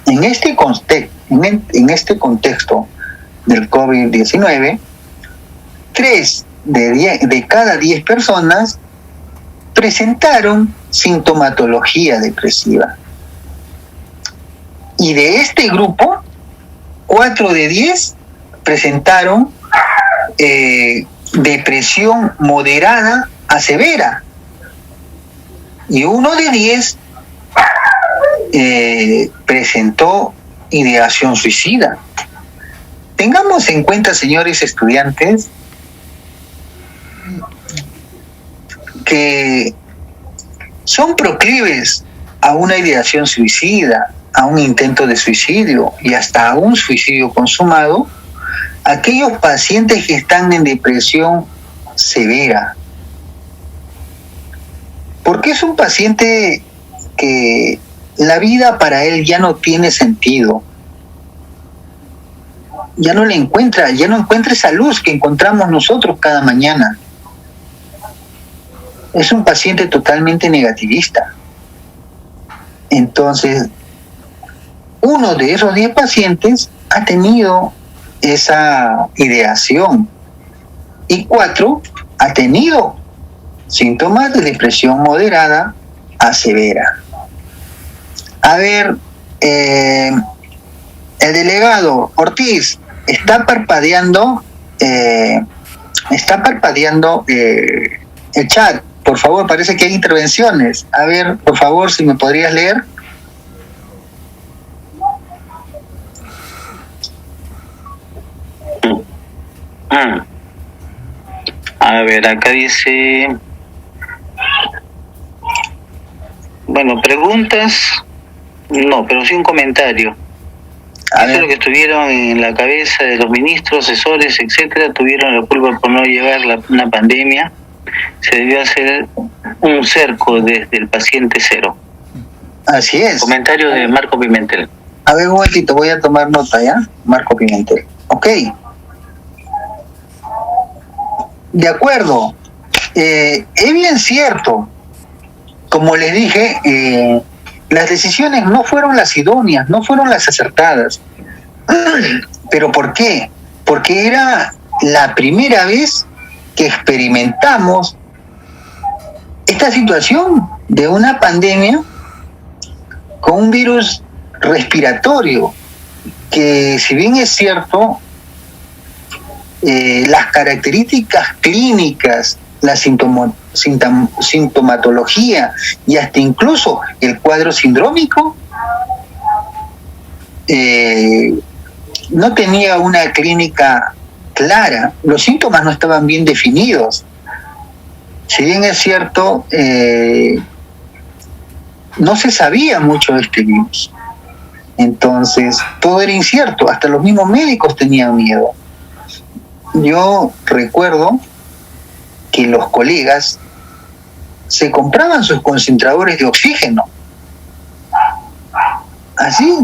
en este contexto del COVID-19, 3 de cada 10 personas presentaron sintomatología depresiva. Y de este grupo, 4 de 10 presentaron depresión moderada a severa. Y 1 de 10 presentó ideación suicida. Tengamos en cuenta, señores estudiantes, que son proclives a una ideación suicida, a un intento de suicidio y hasta a un suicidio consumado aquellos pacientes que están en depresión severa. Porque es un paciente que la vida para él ya no tiene sentido. Ya no encuentra esa luz que encontramos nosotros cada mañana. Es un paciente totalmente negativista. Entonces, uno de esos 10 pacientes ha tenido esa ideación y 4 ha tenido síntomas de depresión moderada a severa. A ver, el delegado Ortiz está parpadeando el chat. Por favor, parece que hay intervenciones. A ver, por favor, si me podrías leer. A ver, acá dice... Bueno, preguntas... No, pero sí un comentario. Eso lo que estuvieron en la cabeza de los ministros, asesores, etcétera, tuvieron la culpa por no llevar una pandemia. Se debió hacer un cerco desde el paciente cero. Así es. Comentario de Marco Pimentel. A ver, un momentito, voy a tomar nota, ¿ya? Marco Pimentel. Ok. De acuerdo. Es bien cierto. Como les dije, las decisiones no fueron las idóneas, no fueron las acertadas. ¿Pero por qué? Porque era la primera vez que experimentamos esta situación de una pandemia con un virus respiratorio que, si bien es cierto, las características clínicas, la sintomatología y hasta incluso el cuadro sindrómico no tenía una clínica clara, los síntomas no estaban bien definidos. Si bien es cierto, no se sabía mucho de este virus. Entonces, todo era incierto, hasta los mismos médicos tenían miedo. Yo recuerdo que los colegas se compraban sus concentradores de oxígeno. Así.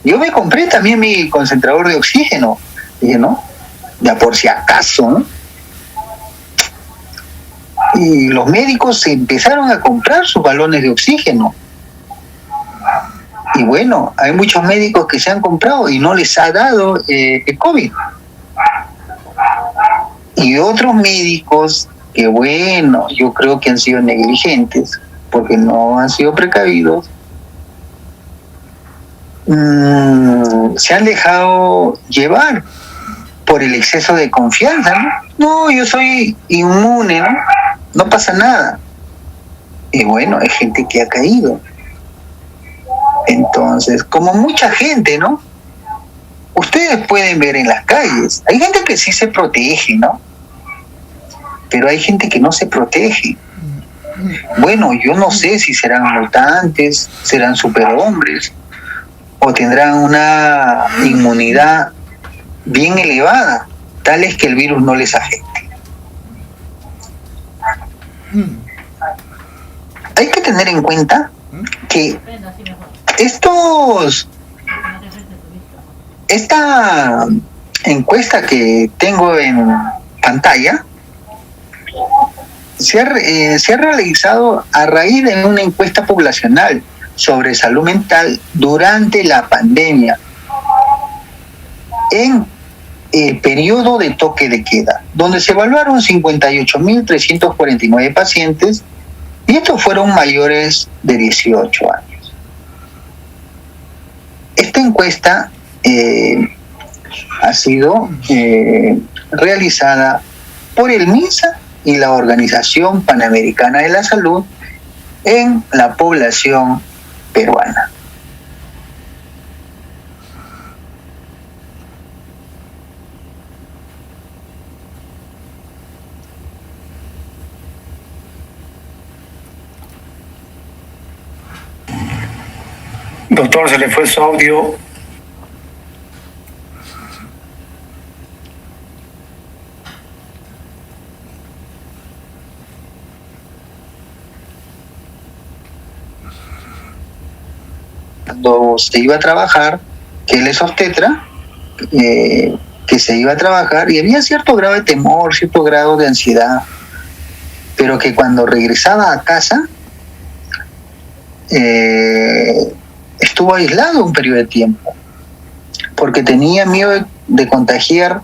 Yo me compré también mi concentrador de oxígeno. Dije, ¿no? Ya por si acaso, ¿no? Y los médicos se empezaron a comprar sus balones de oxígeno. Y bueno, hay muchos médicos que se han comprado y no les ha dado el COVID. Y otros médicos que, bueno, yo creo que han sido negligentes porque no han sido precavidos, se han dejado llevar por el exceso de confianza, ¿no? No, yo soy inmune, ¿no? No pasa nada. Y bueno, hay gente que ha caído. Entonces, como mucha gente, ¿no? ustedes pueden ver en las calles, hay gente que sí se protege, ¿no? Pero hay gente que no se protege. Bueno, yo no sé si serán mutantes, serán superhombres, o tendrán una inmunidad bien elevada, tal es que el virus no les afecte. Hay que tener en cuenta que esta encuesta que tengo en pantalla se ha realizado a raíz de una encuesta poblacional sobre salud mental durante la pandemia en el periodo de toque de queda, donde se evaluaron 58.349 pacientes y estos fueron mayores de 18 años. Esta encuesta ha sido realizada por el MINSA y la Organización Panamericana de la Salud en la población peruana. Doctor, se le fue su audio. Cuando se iba a trabajar, que él es obstetra, que se iba a trabajar y había cierto grado de temor, cierto grado de ansiedad, pero que cuando regresaba a casa estuvo aislado un periodo de tiempo porque tenía miedo de contagiar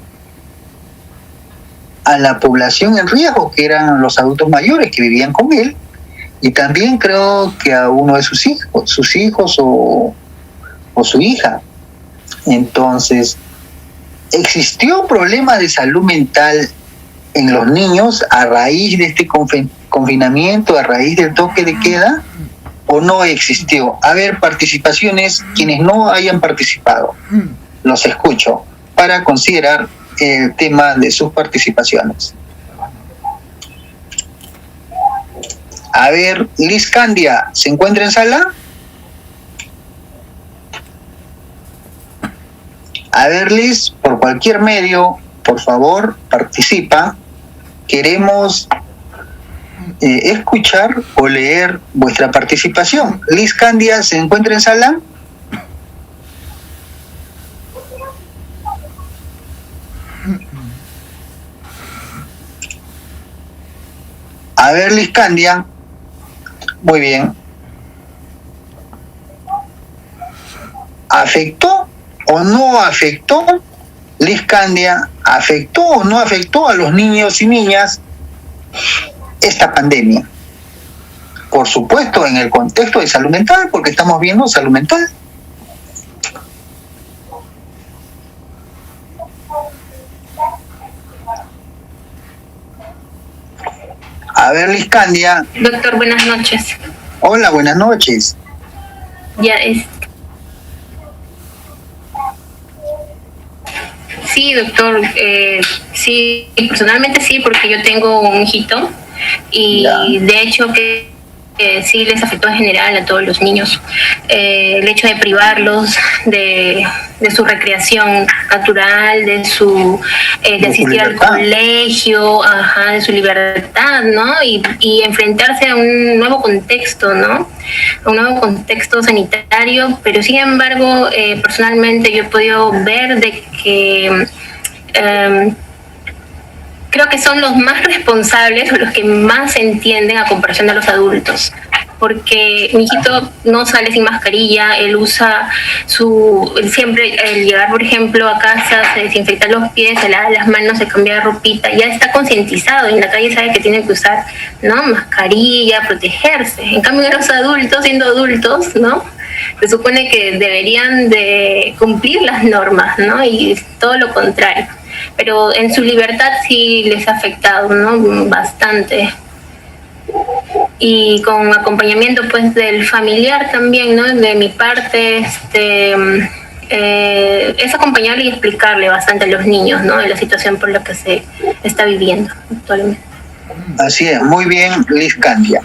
a la población en riesgo, que eran los adultos mayores que vivían con él, y también creo que a uno de sus hijos o su hija. Entonces, existió problemas de salud mental en los niños a raíz de este confinamiento, a raíz del toque de queda, o no existió. A ver, participaciones, quienes no hayan participado, los escucho para considerar el tema de sus participaciones. A ver, Liz Candia, ¿se encuentra en sala? A ver, Liz, por cualquier medio, por favor, participa. Queremos escuchar o leer vuestra participación. Liz Candia, ¿se encuentra en sala? A ver, Liz Candia. Muy bien. ¿Afectó o no afectó, Liz Candia, afectó o no afectó a los niños y niñas esta pandemia? Por supuesto, en el contexto de salud mental, porque estamos viendo salud mental. A ver, Liz Candia. Doctor, buenas noches. Hola, buenas noches. Ya es. Sí, doctor, sí, personalmente sí, porque yo tengo un hijito y de hecho que sí les afectó en general a todos los niños. El hecho de privarlos de su recreación natural, de asistir al colegio, de su libertad, ¿no? Y enfrentarse a un nuevo contexto, ¿no? A un nuevo contexto sanitario, pero sin embargo, personalmente yo he podido ver de que creo que son los más responsables o los que más entienden a comparación de los adultos, porque mi hijito no sale sin mascarilla, él usa siempre al llegar, por ejemplo, a casa, se desinfecta los pies, se lava las manos, se cambia de ropita, ya está concientizado, en la calle sabe que tiene que usar, ¿no?, mascarilla, protegerse. En cambio, los adultos, siendo adultos, ¿no?, se supone que deberían de cumplir las normas, ¿no?, y todo lo contrario. Pero en su libertad sí les ha afectado, ¿no?, bastante. Y con acompañamiento pues del familiar también, ¿no?, de mi parte, es acompañarle y explicarle bastante a los niños, ¿no? En la situación por la que se está viviendo actualmente. Así es, muy bien, Liz Candia.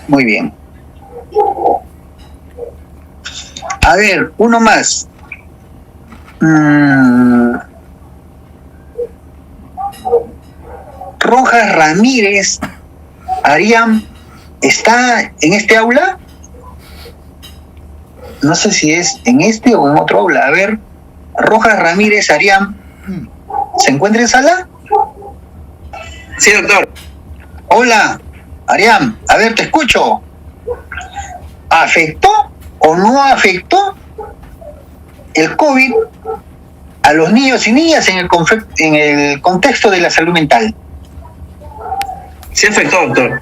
Muy bien. A ver, uno más. Rojas Ramírez, Ariam, ¿está en este aula? No sé si es en este o en otro aula. A ver, Rojas Ramírez, Ariam, ¿se encuentra en sala? Sí, doctor. Hola, Ariam, a ver, te escucho. ¿Afectó o no afectó el COVID a los niños y niñas en el contexto de la salud mental? Sí afectó, doctor.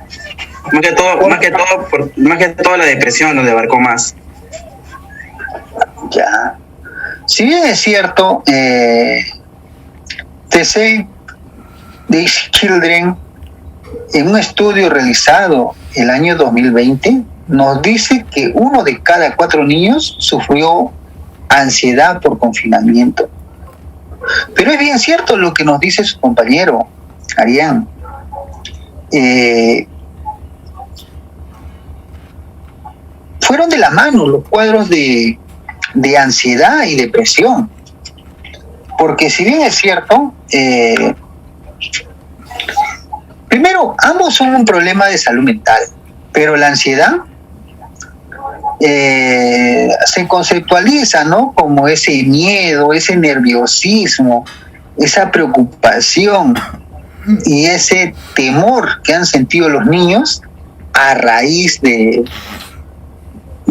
Más que todo la depresión donde abarcó más. Ya. Si bien es cierto, TC de Children, en un estudio realizado el año 2020, nos dice que 1 de cada 4 niños sufrió ansiedad por confinamiento. Pero es bien cierto lo que nos dice su compañero, Arián. Fueron de la mano los cuadros de ansiedad y depresión. Porque si bien es cierto, primero, ambos son un problema de salud mental, pero la ansiedad se conceptualiza, ¿no?, como ese miedo, ese nerviosismo, esa preocupación y ese temor que han sentido los niños a raíz de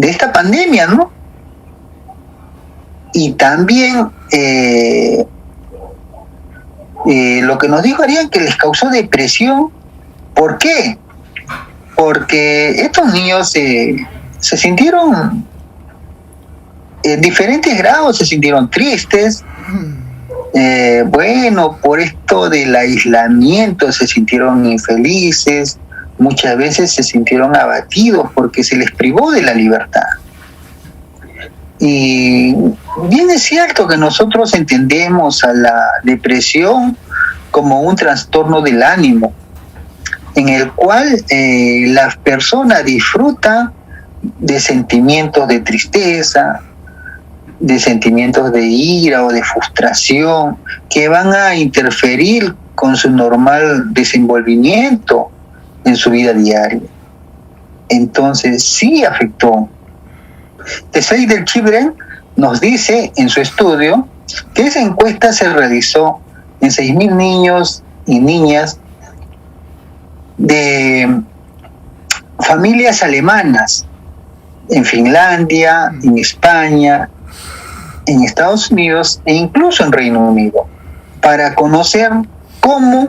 esta pandemia, ¿no? Y también lo que nos dijo Arián, que les causó depresión. ¿Por qué? Porque estos niños se sintieron en diferentes grados, se sintieron tristes, bueno, por esto del aislamiento se sintieron infelices, muchas veces se sintieron abatidos porque se les privó de la libertad. Y bien es cierto que nosotros entendemos a la depresión como un trastorno del ánimo, en el cual la persona disfruta de sentimientos de tristeza, de sentimientos de ira o de frustración que van a interferir con su normal desenvolvimiento en su vida diaria. Entonces sí afectó. The Save the Children nos dice en su estudio que esa encuesta se realizó en 6.000 niños y niñas de familias alemanas en Finlandia, en España, en Estados Unidos e incluso en Reino Unido, para conocer cómo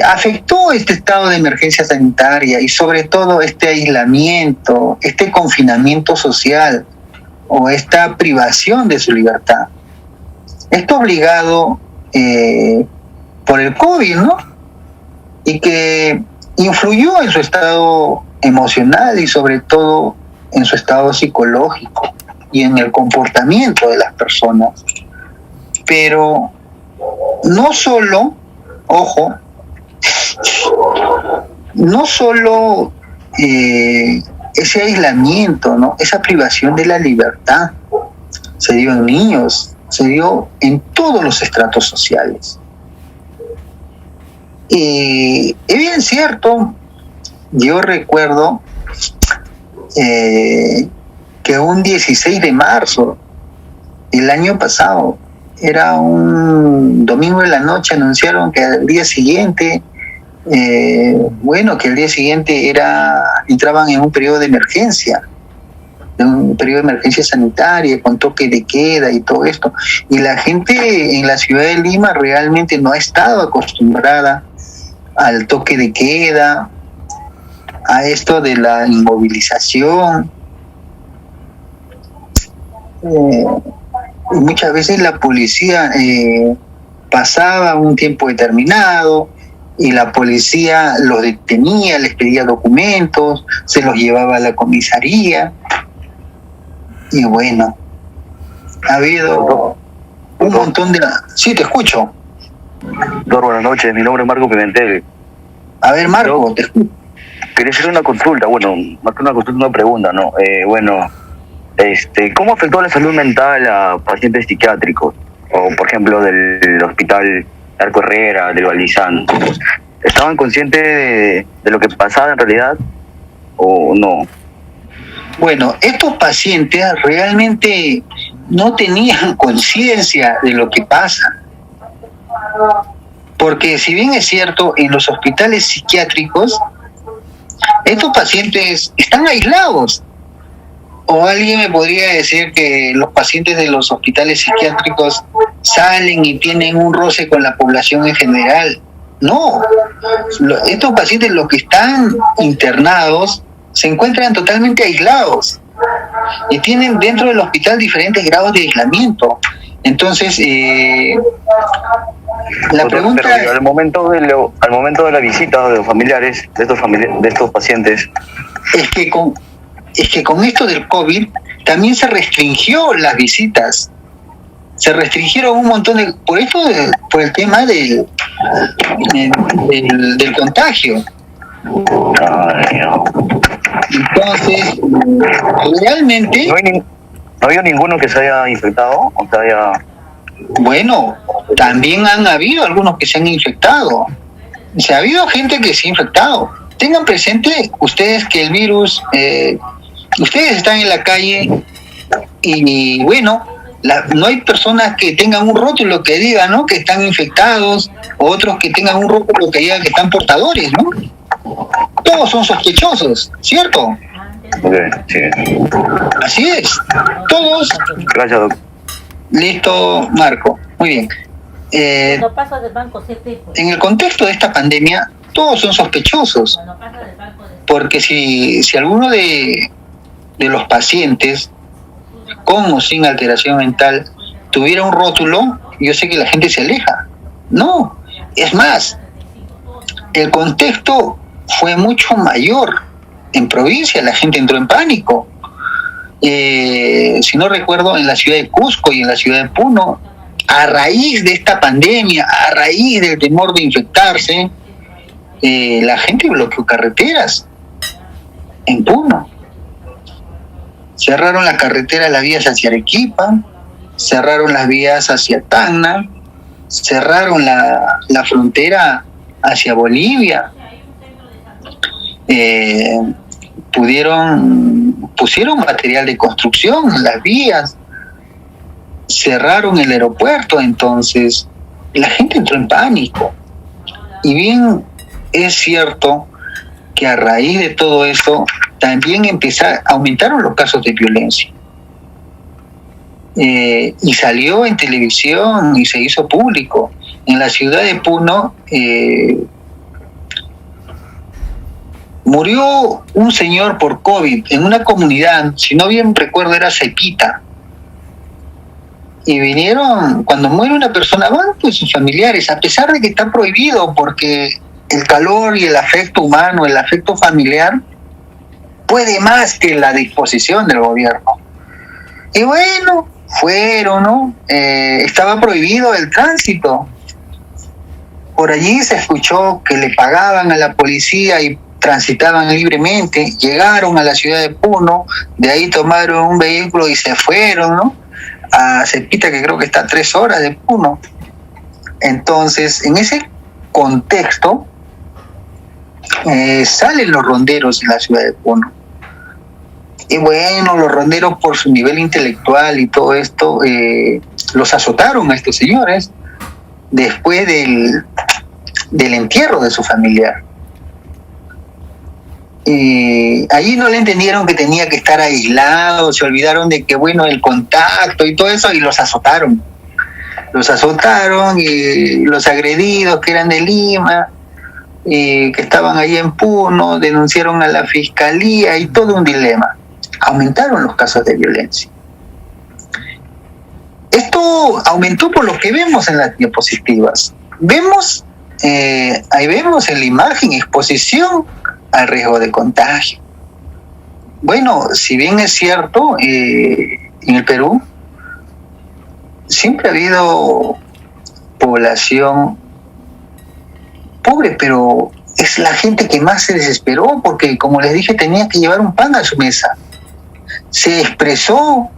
afectó este estado de emergencia sanitaria y sobre todo este aislamiento, este confinamiento social o esta privación de su libertad. Esto obligado por el COVID, ¿no? Y que influyó en su estado emocional y sobre todo en su estado psicológico y en el comportamiento de las personas. Pero no solo, ojo, no solo ese aislamiento, ¿no?, esa privación de la libertad se dio en niños, se dio en todos los estratos sociales. Y es bien cierto, yo recuerdo que un 16 de marzo el año pasado, era un domingo de la noche, anunciaron que al día siguiente, entraban en un periodo de emergencia sanitaria, con toque de queda y todo esto. Y la gente en la ciudad de Lima realmente no ha estado acostumbrada al toque de queda, a esto de la inmovilización. Muchas veces la policía pasaba un tiempo determinado y la policía los detenía, les pedía documentos, se los llevaba a la comisaría. Y bueno, Ha habido un montón de... Sí, te escucho. Doctor, buenas noches. Mi nombre es Marco Pimentel. A ver, Marco, te escucho. Quería hacer una consulta, bueno, más que una consulta, una pregunta, ¿no? ¿Cómo afectó la salud mental a pacientes psiquiátricos? O, por ejemplo, del hospital Arco Herrera, del Balizán. ¿Estaban conscientes de lo que pasaba en realidad o no? Bueno, estos pacientes realmente no tenían conciencia de lo que pasa. Porque si bien es cierto, en los hospitales psiquiátricos, estos pacientes están aislados. O alguien me podría decir que los pacientes de los hospitales psiquiátricos salen y tienen un roce con la población en general. No, estos pacientes, los que están internados, se encuentran totalmente aislados y tienen dentro del hospital diferentes grados de aislamiento. Entonces, la pregunta... Pero al momento de la visita de los familiares de estos pacientes... Es que con esto del COVID también se restringió las visitas. Se restringieron un montón de... Por el tema del contagio. Entonces, realmente... ¿No había ninguno que se haya infectado? O se haya... Bueno, también han habido algunos que se han infectado. O sea, ha habido gente que se ha infectado. Tengan presente ustedes que el virus... ustedes están en la calle y bueno, no hay personas que tengan un rótulo que diga, ¿no?, que están infectados, o otros que tengan un rótulo que diga que están portadores, ¿no? Todos son sospechosos, ¿cierto? Sí. Así es. Todos. Gracias, doctor. Listo, Marco. Muy bien. En el contexto de esta pandemia, todos son sospechosos. Porque si alguno de los pacientes con o sin alteración mental tuviera un rótulo, yo sé que la gente se aleja. No, es más, el contexto fue mucho mayor. En provincia la gente entró en pánico. Si no recuerdo, en la ciudad de Cusco y en la ciudad de Puno, a raíz de esta pandemia, a raíz del temor de infectarse, la gente bloqueó carreteras en Puno. Cerraron las carreteras, las vías hacia Arequipa, cerraron las vías hacia Tacna, cerraron la frontera hacia Bolivia. Pusieron material de construcción en las vías, cerraron el aeropuerto. Entonces la gente entró en pánico. Y bien es cierto que a raíz de todo eso también aumentaron los casos de violencia. Y salió en televisión y se hizo público. En la ciudad de Puno murió un señor por COVID en una comunidad, si no bien recuerdo era Cepita. Y vinieron, cuando muere una persona, van pues sus familiares, a pesar de que está prohibido, porque el calor y el afecto humano, el afecto familiar, puede más que la disposición del gobierno. Y bueno, fueron, ¿no? Estaba prohibido el tránsito. Por allí se escuchó que le pagaban a la policía y transitaban libremente. Llegaron a la ciudad de Puno, de ahí tomaron un vehículo y se fueron, ¿no?, a Cepita, que creo que está a 3 horas de Puno. Entonces, en ese contexto, salen los ronderos en la ciudad de Puno. Y bueno, los ronderos, por su nivel intelectual y todo esto, los azotaron a estos señores después del entierro de su familiar. Allí no le entendieron que tenía que estar aislado, se olvidaron de que, bueno, el contacto y todo eso, y los azotaron. Los azotaron, y los agredidos que eran de Lima, que estaban ahí en Puno, denunciaron a la fiscalía y todo un dilema. Aumentaron los casos de violencia. Esto aumentó por lo que vemos en las diapositivas. Ahí vemos en la imagen exposición al riesgo de contagio. Bueno, si bien es cierto, en el Perú siempre ha habido población pobre, pero es la gente que más se desesperó porque, como les dije, tenía que llevar un pan a su mesa. Se expresó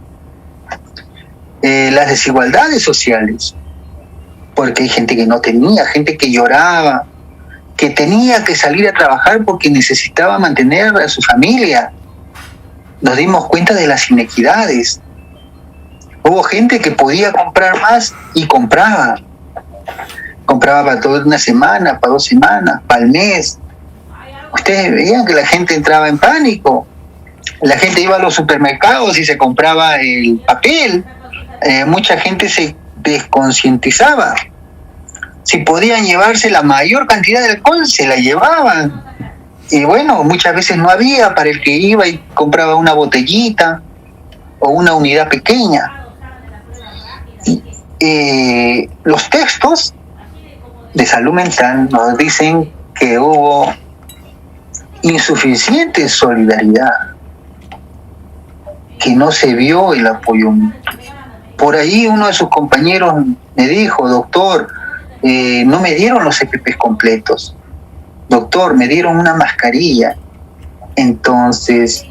las desigualdades sociales, porque hay gente que no tenía, gente que lloraba, que tenía que salir a trabajar porque necesitaba mantener a su familia. Nos dimos cuenta de las inequidades. Hubo gente que podía comprar más y compraba. Compraba para toda una semana, para 2 semanas, para el mes. Ustedes veían que la gente entraba en pánico. La gente iba a los supermercados y se compraba el papel. Mucha gente se desconcientizaba. Si podían llevarse la mayor cantidad de alcohol, se la llevaban. Y bueno, muchas veces no había para el que iba y compraba una botellita o una unidad pequeña. Los textos de salud mental nos dicen que hubo insuficiente solidaridad, que no se vio el apoyo. Por ahí uno de sus compañeros me dijo: doctor, no me dieron los EPPs completos. Doctor, me dieron una mascarilla. Entonces,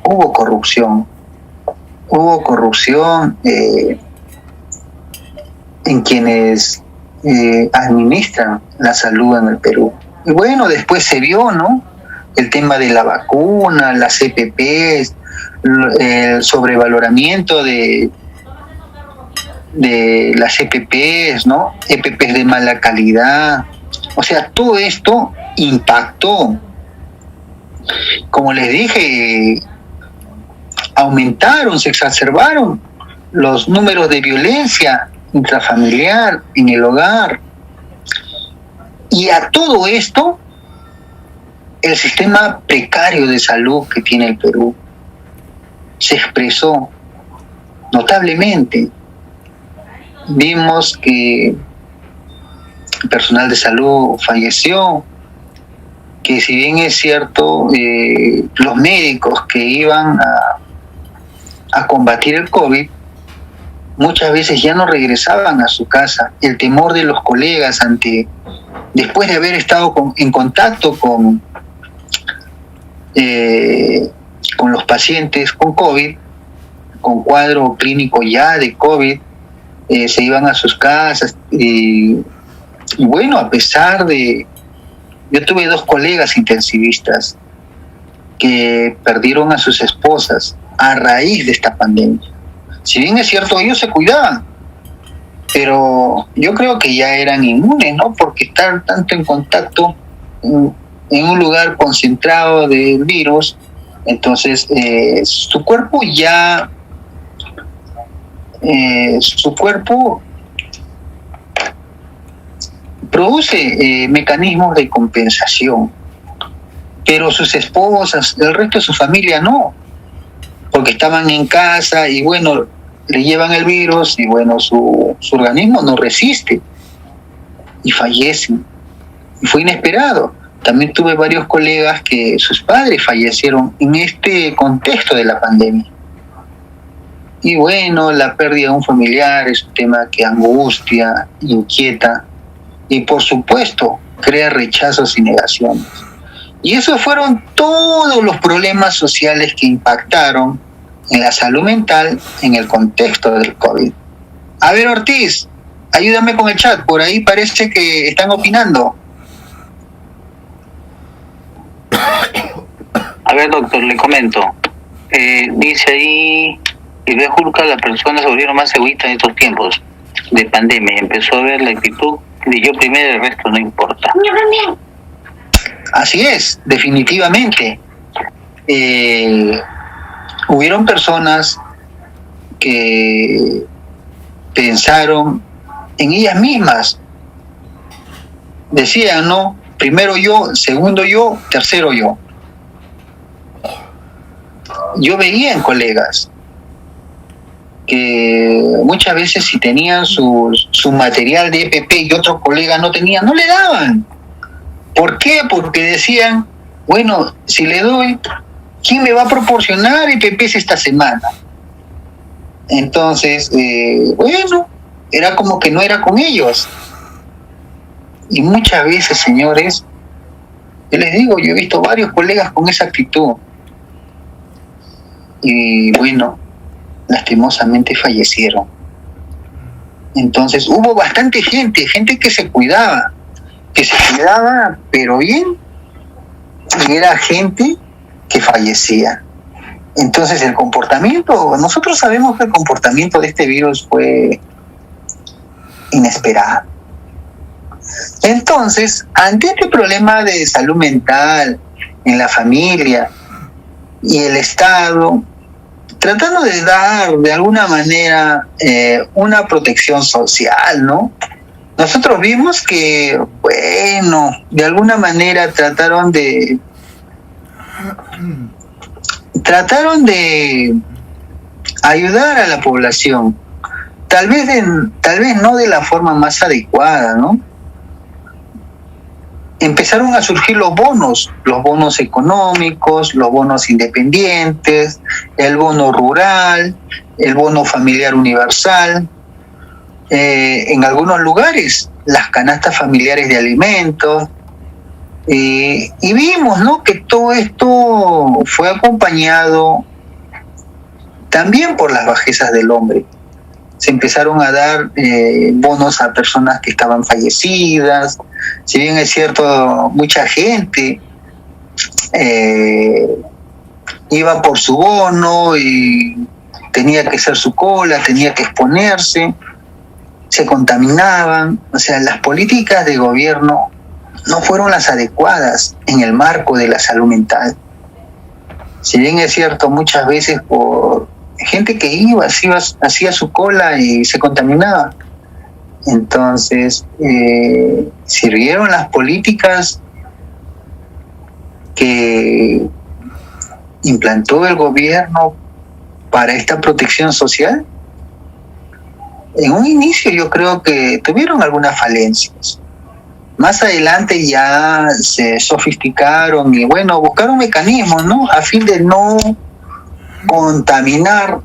hubo corrupción. Hubo corrupción en quienes administran la salud en el Perú. Y bueno, después se vio, ¿no?, el tema de la vacuna, las EPPs, el sobrevaloramiento de las EPPs, ¿no? EPPs de mala calidad. O sea, todo esto impactó. Como les dije, aumentaron, se exacerbaron los números de violencia intrafamiliar en el hogar. Y a todo esto, el sistema precario de salud que tiene el Perú se expresó notablemente. Vimos que el personal de salud falleció, que si bien es cierto, los médicos que iban a combatir el COVID, muchas veces ya no regresaban a su casa. El temor de los colegas después de haber estado en contacto con los pacientes con COVID, con cuadro clínico ya de COVID, se iban a sus casas y bueno, a pesar de... Yo tuve 2 colegas intensivistas que perdieron a sus esposas a raíz de esta pandemia. Si bien es cierto, ellos se cuidaban, pero yo creo que ya eran inmunes, ¿no? Porque estar tanto en contacto en un lugar concentrado del virus, entonces su cuerpo produce mecanismos de compensación, pero sus esposas, el resto de su familia no, porque estaban en casa y bueno, le llevan el virus y bueno, su organismo no resiste y fallecen. Y fue inesperado. También tuve varios colegas que sus padres fallecieron en este contexto de la pandemia. Y bueno, la pérdida de un familiar es un tema que angustia, inquieta y por supuesto crea rechazos y negaciones. Y esos fueron todos los problemas sociales que impactaron en la salud mental en el contexto del COVID. A ver, Ortiz, ayúdame con el chat, por ahí parece que están opinando. A ver, doctor, le comento. Dice ahí, y ve Julca, las personas se volvieron más egoístas en estos tiempos de pandemia. Empezó a ver la actitud de yo primero, el resto no importa. Así es, definitivamente. Hubieron personas que pensaron en ellas mismas. Decían, ¿no? Primero yo, segundo yo, tercero yo. Yo veía en colegas que muchas veces si tenían su material de EPP y otro colega no tenía, no le daban. ¿Por qué? Porque decían, bueno, si le doy, ¿quién me va a proporcionar EPPs esta semana? Entonces, bueno, era como que no era con ellos. Y muchas veces, señores, yo les digo, yo he visto varios colegas con esa actitud. Y bueno, lastimosamente fallecieron. Entonces hubo bastante gente que se cuidaba, pero bien, y era gente que fallecía. Entonces el comportamiento, nosotros sabemos que el comportamiento de este virus fue inesperado. Entonces, ante este problema de salud mental en la familia y el Estado, tratando de dar de alguna manera una protección social, ¿no? Nosotros vimos que, bueno, de alguna manera trataron de ayudar a la población, tal vez no de la forma más adecuada, ¿no? Empezaron a surgir los bonos económicos, los bonos independientes, el bono rural, el bono familiar universal, en algunos lugares las canastas familiares de alimentos, y vimos, ¿no?, que todo esto fue acompañado también por las bajezas del hombre. Se empezaron a dar bonos a personas que estaban fallecidas. Si bien es cierto, mucha gente iba por su bono y tenía que hacer su cola, tenía que exponerse, se contaminaban. O sea, las políticas de gobierno no fueron las adecuadas en el marco de la salud mental. Si bien es cierto, muchas veces por gente que hacía su cola y se contaminaba. Entonces, ¿sirvieron las políticas que implantó el gobierno para esta protección social? En un inicio yo creo que tuvieron algunas falencias. Más adelante ya se sofisticaron y bueno, buscaron mecanismos, ¿no?, a fin de no contaminar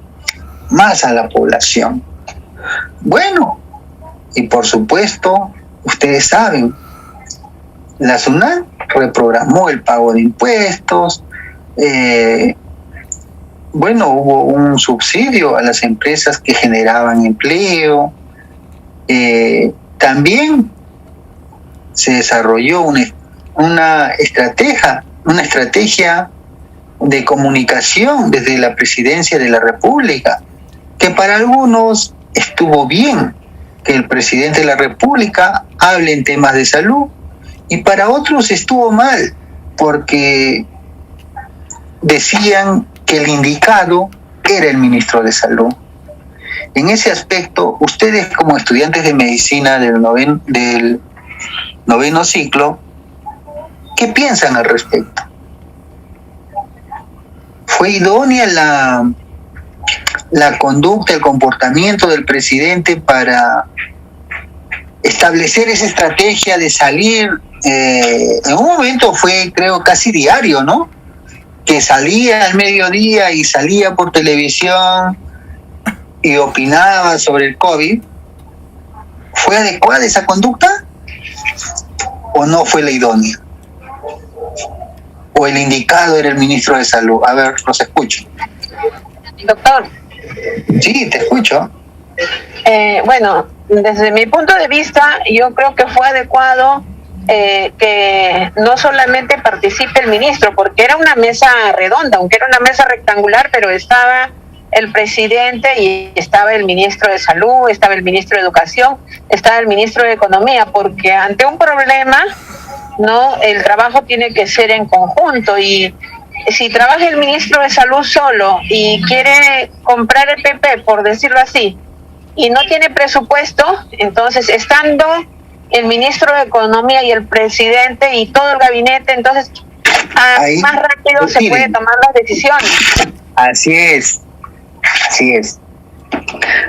más a la población. Bueno, y por supuesto, ustedes saben, la SUNAT reprogramó el pago de impuestos, bueno, hubo un subsidio a las empresas que generaban empleo, también se desarrolló una estrategia de comunicación desde la Presidencia de la República, que para algunos estuvo bien que el presidente de la República hable en temas de salud, y para otros estuvo mal, porque decían que el indicado era el ministro de Salud. En ese aspecto, ustedes como estudiantes de medicina del noveno ciclo, ¿qué piensan al respecto? ¿Fue idónea la conducta, el comportamiento del presidente para establecer esa estrategia de salir? En un momento fue, creo, casi diario, ¿no?, que salía al mediodía y salía por televisión y opinaba sobre el COVID. ¿Fue adecuada esa conducta o no fue la idónea? ¿O el indicado era el ministro de Salud? A ver, los escucho. Doctor. Sí, te escucho. Bueno, desde mi punto de vista, yo creo que fue adecuado que no solamente participe el ministro, porque era una mesa redonda, aunque era una mesa rectangular, pero estaba el presidente y estaba el ministro de Salud, estaba el ministro de Educación, estaba el ministro de Economía, porque ante un problema, no, el trabajo tiene que ser en conjunto. Y si trabaja el ministro de Salud solo y quiere comprar el PP, por decirlo así, y no tiene presupuesto, entonces estando el ministro de Economía y el presidente y todo el gabinete, entonces más rápido se puede tomar las decisiones. Así es.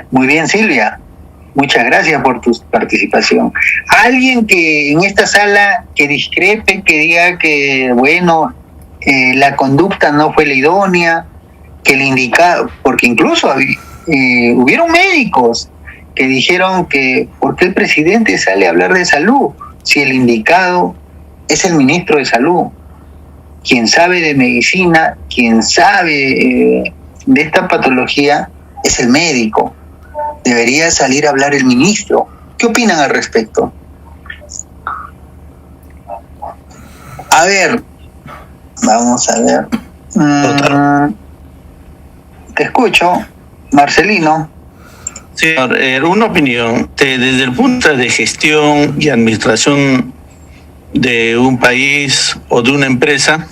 Muy bien, Silvia. Muchas gracias por tu participación. Alguien que en esta sala que discrepe, que diga que, bueno, la conducta no fue la idónea, que el indicado, porque incluso hubieron médicos que dijeron que ¿por qué el presidente sale a hablar de salud si el indicado es el ministro de salud? Quien sabe de medicina, quien sabe de esta patología es el médico. Debería salir a hablar el ministro. ¿Qué opinan al respecto? A ver, vamos a ver. Te escucho, Marcelino. Señor, una opinión. Desde el punto de gestión y administración de un país o de una empresa,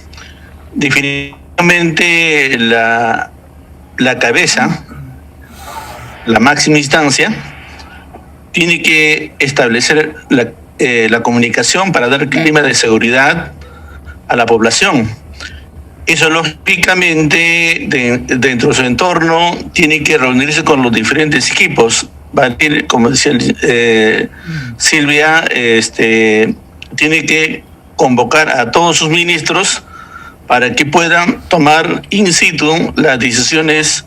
definitivamente la cabeza, la máxima instancia, tiene que establecer la comunicación para dar clima de seguridad a la población. Eso lógicamente dentro de su entorno tiene que reunirse con los diferentes equipos. Como decía Silvia, tiene que convocar a todos sus ministros para que puedan tomar in situ las decisiones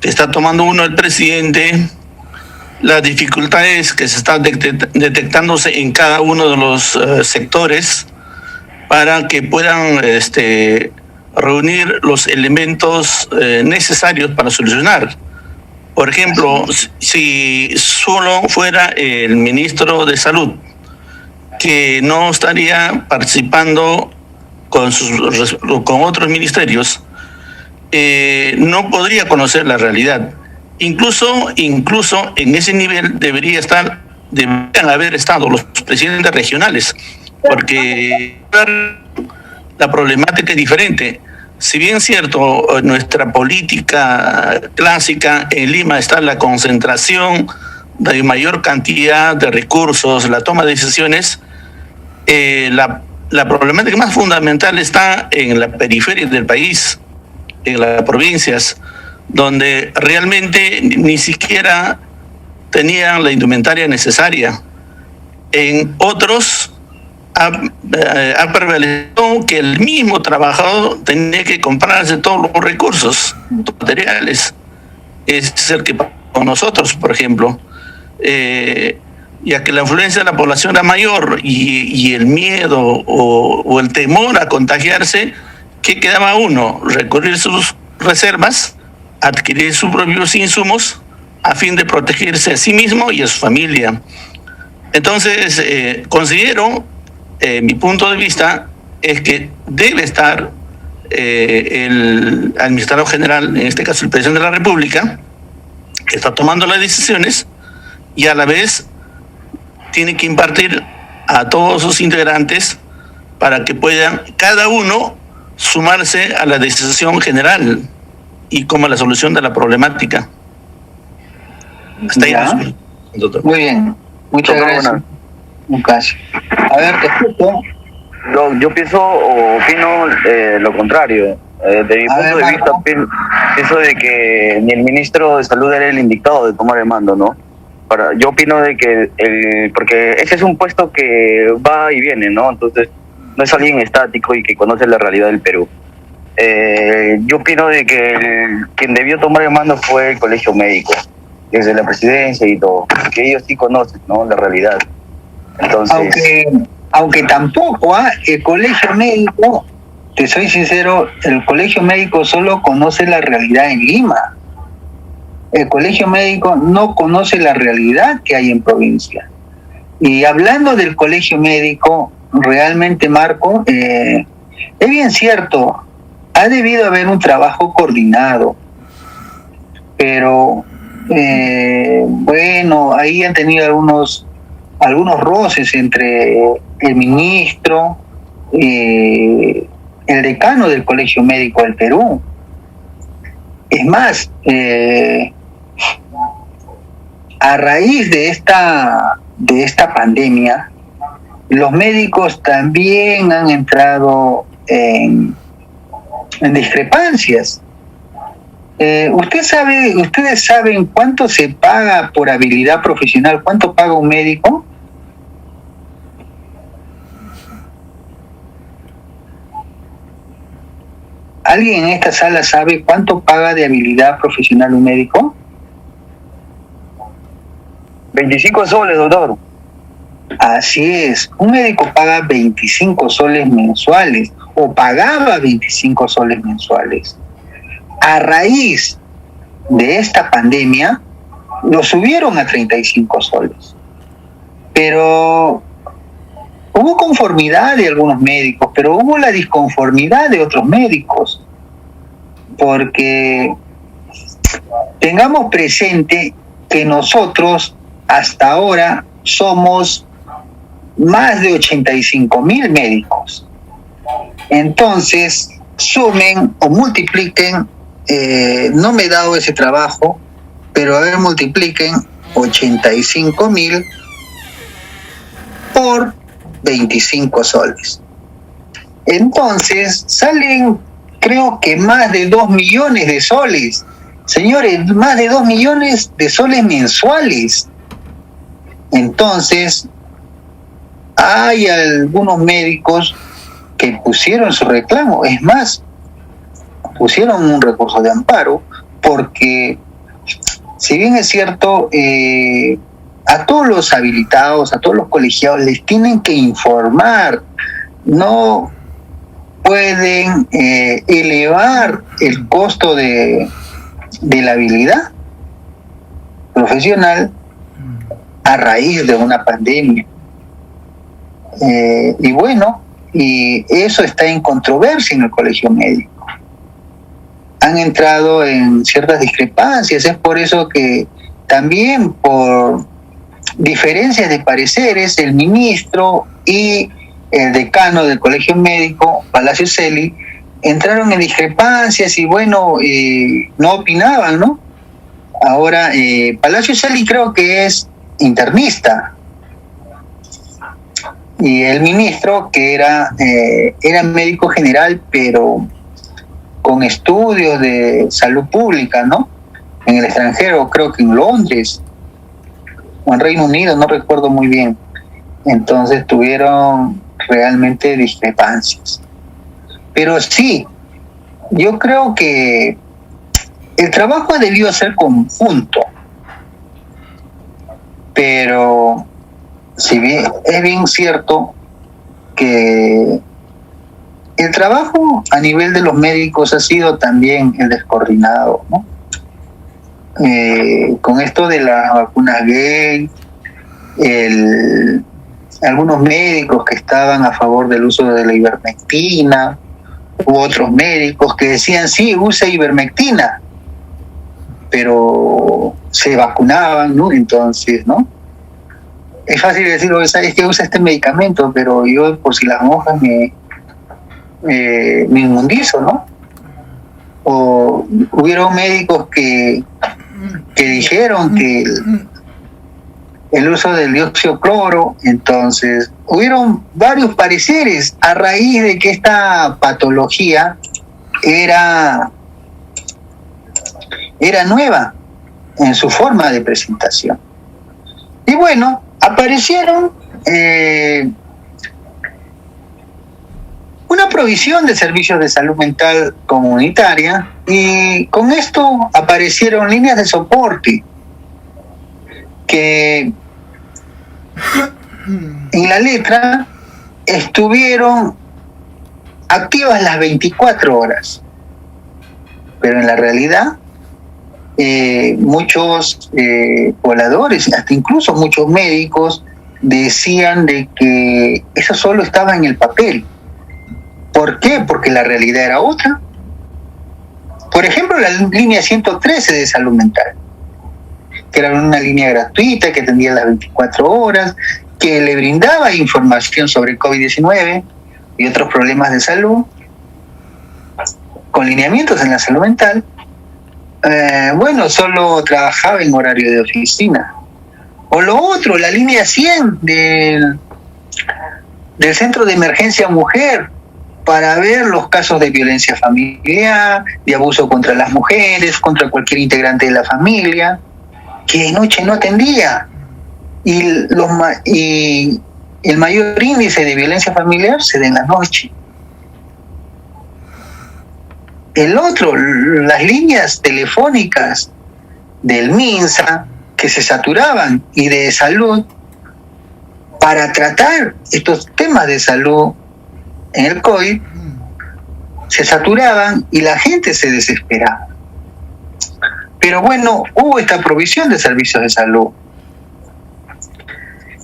que está tomando el presidente, las dificultades que se están detectándose en cada uno de los sectores, para que puedan reunir los elementos necesarios para solucionar. Por ejemplo, si solo fuera el ministro de Salud, que no estaría participando con otros ministerios, no podría conocer la realidad. Incluso en ese nivel deberían haber estado los presidentes regionales, porque la problemática es diferente. Si bien es cierto, nuestra política clásica en Lima está la concentración de mayor cantidad de recursos, la toma de decisiones, la problemática más fundamental está en la periferia del país, en las provincias, donde realmente ni siquiera tenían la indumentaria necesaria. En otros ha prevalecido que el mismo trabajador tenía que comprarse todos los recursos materiales. Es el que con nosotros, por ejemplo, ya que la influencia de la población era mayor y el miedo o el temor a contagiarse, ¿qué quedaba uno? Recurrir sus reservas, adquirir sus propios insumos a fin de protegerse a sí mismo y a su familia. Entonces, considero, mi punto de vista, es que debe estar el administrador general, en este caso el presidente de la República, que está tomando las decisiones, y a la vez tiene que impartir a todos sus integrantes para que puedan cada uno sumarse a la decisión general y como a la solución de la problemática. Hasta ahí, doctor. Muy bien, muchas gracias. Lucas. A ver, te escucho. Yo pienso o opino lo contrario. De mi punto de vista, pienso de que ni el ministro de Salud era el indicado de tomar el mando, ¿no? Yo opino de que porque ese es un puesto que va y viene, ¿no? Entonces no es alguien estático y que conoce la realidad del Perú. Yo opino de que quien debió tomar el mando fue el colegio médico, desde la presidencia y todo, que ellos sí conocen, ¿no?, la realidad. Entonces, aunque tampoco el colegio médico, te soy sincero, el colegio médico solo conoce la realidad en Lima. El colegio médico no conoce la realidad que hay en provincia. Y hablando del colegio médico, realmente, Marco, es bien cierto, ha debido haber un trabajo coordinado, pero bueno, ahí han tenido algunos roces entre el ministro, el decano del Colegio Médico del Perú. Es más, a raíz de esta pandemia, los médicos también han entrado en discrepancias. ¿Ustedes saben cuánto se paga por habilidad profesional? ¿Cuánto paga un médico? ¿Alguien en esta sala sabe cuánto paga de habilidad profesional un médico? 25 soles, doctor. Así es, un médico paga 25 soles mensuales o pagaba 25 soles mensuales. A raíz de esta pandemia, lo subieron a 35 soles. Pero hubo conformidad de algunos médicos, pero hubo la disconformidad de otros médicos. Porque tengamos presente que nosotros hasta ahora somos más de 85,000 médicos. Entonces, sumen o multipliquen, no me he dado ese trabajo, pero a ver, multipliquen 85,000 por 25 soles. Entonces, salen, creo que más de 2 millones de soles. Señores, más de 2 millones de soles mensuales. Entonces, hay algunos médicos que pusieron su reclamo, es más, pusieron un recurso de amparo, porque si bien es cierto, a todos los habilitados, a todos los colegiados les tienen que informar, no pueden elevar el costo de la habilidad profesional a raíz de una pandemia. Y bueno, y eso está en controversia en el colegio médico. Han entrado en ciertas discrepancias, es por eso que también por diferencias de pareceres, el ministro y el decano del colegio médico, Palacio Celi, entraron en discrepancias y bueno, no opinaban, ¿no? Ahora, Palacio Celi creo que es internista, y el ministro, que era médico general, pero con estudios de salud pública, ¿no? En el extranjero, creo que en Londres o en Reino Unido, no recuerdo muy bien. Entonces tuvieron realmente discrepancias. Pero sí, yo creo que el trabajo debió ser conjunto, pero si bien es bien cierto que el trabajo a nivel de los médicos ha sido también el descoordinado, ¿no? Con esto de las vacunas gay, algunos médicos que estaban a favor del uso de la ivermectina, u otros médicos que decían sí, usa ivermectina, pero se vacunaban, ¿no? Entonces, ¿no? Es fácil decir, ¿sabes que usa este medicamento? Pero yo, por si las moscas, me inmunizo, ¿no? O hubieron médicos que dijeron que el uso del dióxido de cloro, entonces hubieron varios pareceres a raíz de que esta patología era nueva en su forma de presentación. Y bueno, aparecieron una provisión de servicios de salud mental comunitaria, y con esto aparecieron líneas de soporte que en la letra estuvieron activas las 24 horas, pero en la realidad muchos pobladores, hasta incluso muchos médicos, decían de que eso solo estaba en el papel. ¿Por qué? Porque la realidad era otra. Por ejemplo, la línea 113 de salud mental, que era una línea gratuita que atendía las 24 horas, que le brindaba información sobre COVID-19 y otros problemas de salud, con lineamientos en la salud mental. Bueno, solo trabajaba en horario de oficina. O lo otro, la línea 100 del Centro de Emergencia Mujer, para ver los casos de violencia familiar, de abuso contra las mujeres, contra cualquier integrante de la familia, que de noche no atendía. Y el mayor índice de violencia familiar se da en la noche. El otro, las líneas telefónicas del MINSA, que se saturaban y de salud para tratar estos temas de salud en el COVID, se saturaban y la gente se desesperaba. Pero bueno, hubo esta provisión de servicios de salud.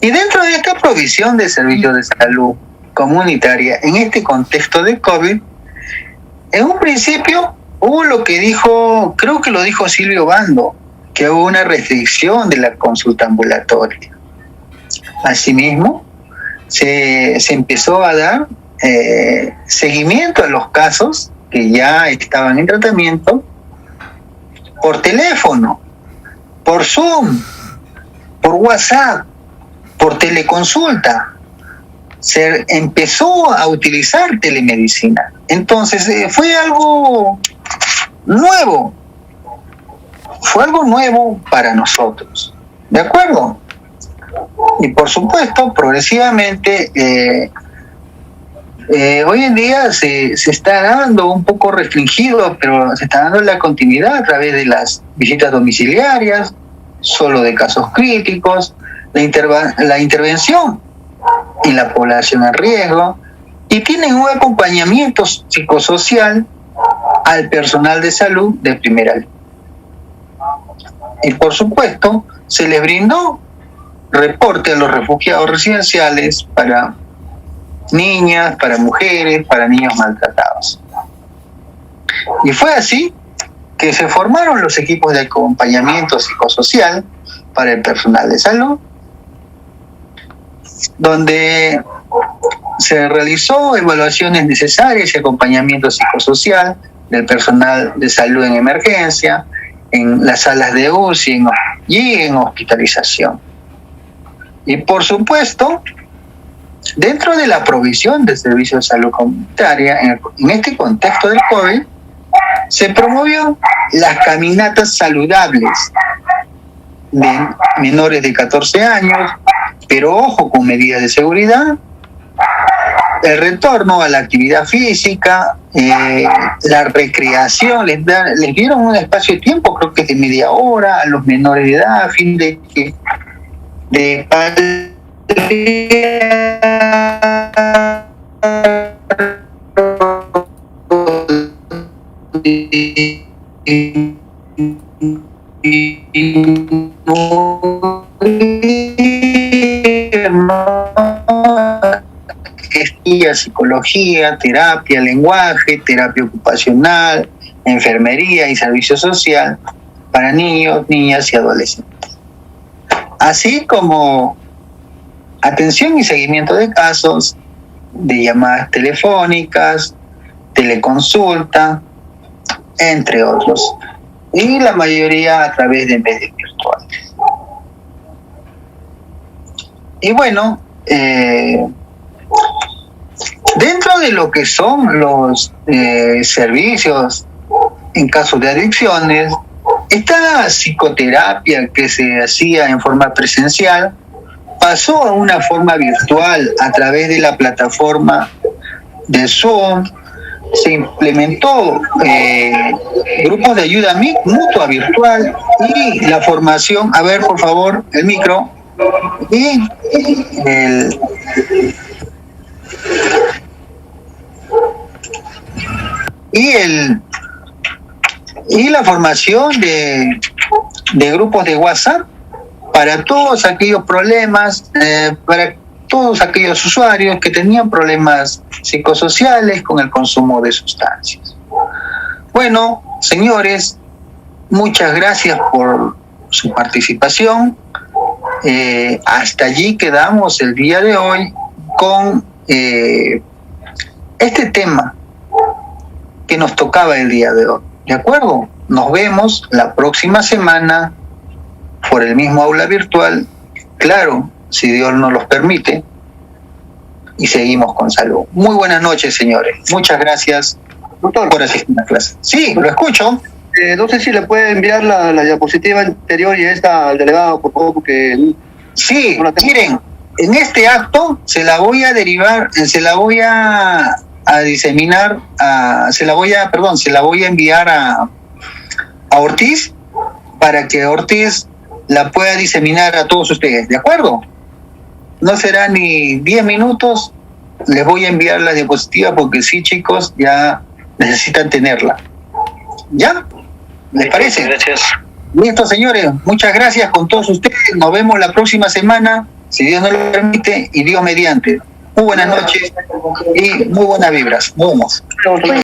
Y dentro de esta provisión de servicios de salud comunitaria, en este contexto de COVID, en un principio hubo lo que dijo, creo que lo dijo Silvio Bando, que hubo una restricción de la consulta ambulatoria. Asimismo, se empezó a dar seguimiento a los casos que ya estaban en tratamiento por teléfono, por Zoom, por WhatsApp, por teleconsulta. Se empezó a utilizar telemedicina. Entonces fue algo nuevo. Fue algo nuevo para nosotros. ¿De acuerdo? Y por supuesto, progresivamente, hoy en día se está dando un poco restringido, pero se está dando la continuidad a través de las visitas domiciliarias, solo de casos críticos, la intervención en la población en riesgo, y tienen un acompañamiento psicosocial al personal de salud de primera línea. Y por supuesto, se les brindó reporte a los refugiados residenciales para niñas, para mujeres, para niños maltratados. Y fue así que se formaron los equipos de acompañamiento psicosocial para el personal de salud, donde se realizó evaluaciones necesarias y acompañamiento psicosocial del personal de salud en emergencia, en las salas de UCI y en hospitalización. Y por supuesto, dentro de la provisión de servicios de salud comunitaria, en este contexto del COVID, se promovió las caminatas saludables de menores de 14 años, pero ojo, con medidas de seguridad, el retorno a la actividad física, la recreación, les dieron un espacio de tiempo, creo que es de media hora, a los menores de edad, a fin de psicología, terapia, lenguaje, terapia ocupacional, enfermería y servicio social para niños, niñas y adolescentes. Así como atención y seguimiento de casos, de llamadas telefónicas, teleconsulta, entre otros. Y la mayoría a través de medios virtuales. Y bueno, dentro de lo que son los servicios en casos de adicciones, esta psicoterapia que se hacía en forma presencial pasó a una forma virtual a través de la plataforma de Zoom. Se implementó grupos de ayuda mutua virtual y la formación, a ver por favor el micro, y la formación de grupos de WhatsApp para todos aquellos problemas, para todos aquellos usuarios que tenían problemas psicosociales con el consumo de sustancias. Bueno, señores, muchas gracias por su participación. Hasta allí quedamos el día de hoy con este tema que nos tocaba el día de hoy. ¿De acuerdo? Nos vemos la próxima semana por el mismo aula virtual, claro, si Dios nos los permite, y seguimos con salud. Muy buenas noches, señores. Muchas gracias, doctor, por asistir a la clase. Sí, lo escucho. No sé si le puede enviar la diapositiva anterior y esta al delegado, por favor, porque... Sí, miren, en este acto se la voy a derivar, se la voy a diseminar, se la voy a enviar a Ortiz, para que Ortiz la pueda diseminar a todos ustedes, ¿de acuerdo? No será ni 10 minutos, les voy a enviar la diapositiva porque sí, chicos, ya necesitan tenerla. ¿Ya? ¿Les parece? Gracias. Listo, señores, muchas gracias con todos ustedes, nos vemos la próxima semana, si Dios nos lo permite y Dios mediante. Muy buenas noches y muy buenas vibras. Nos vemos.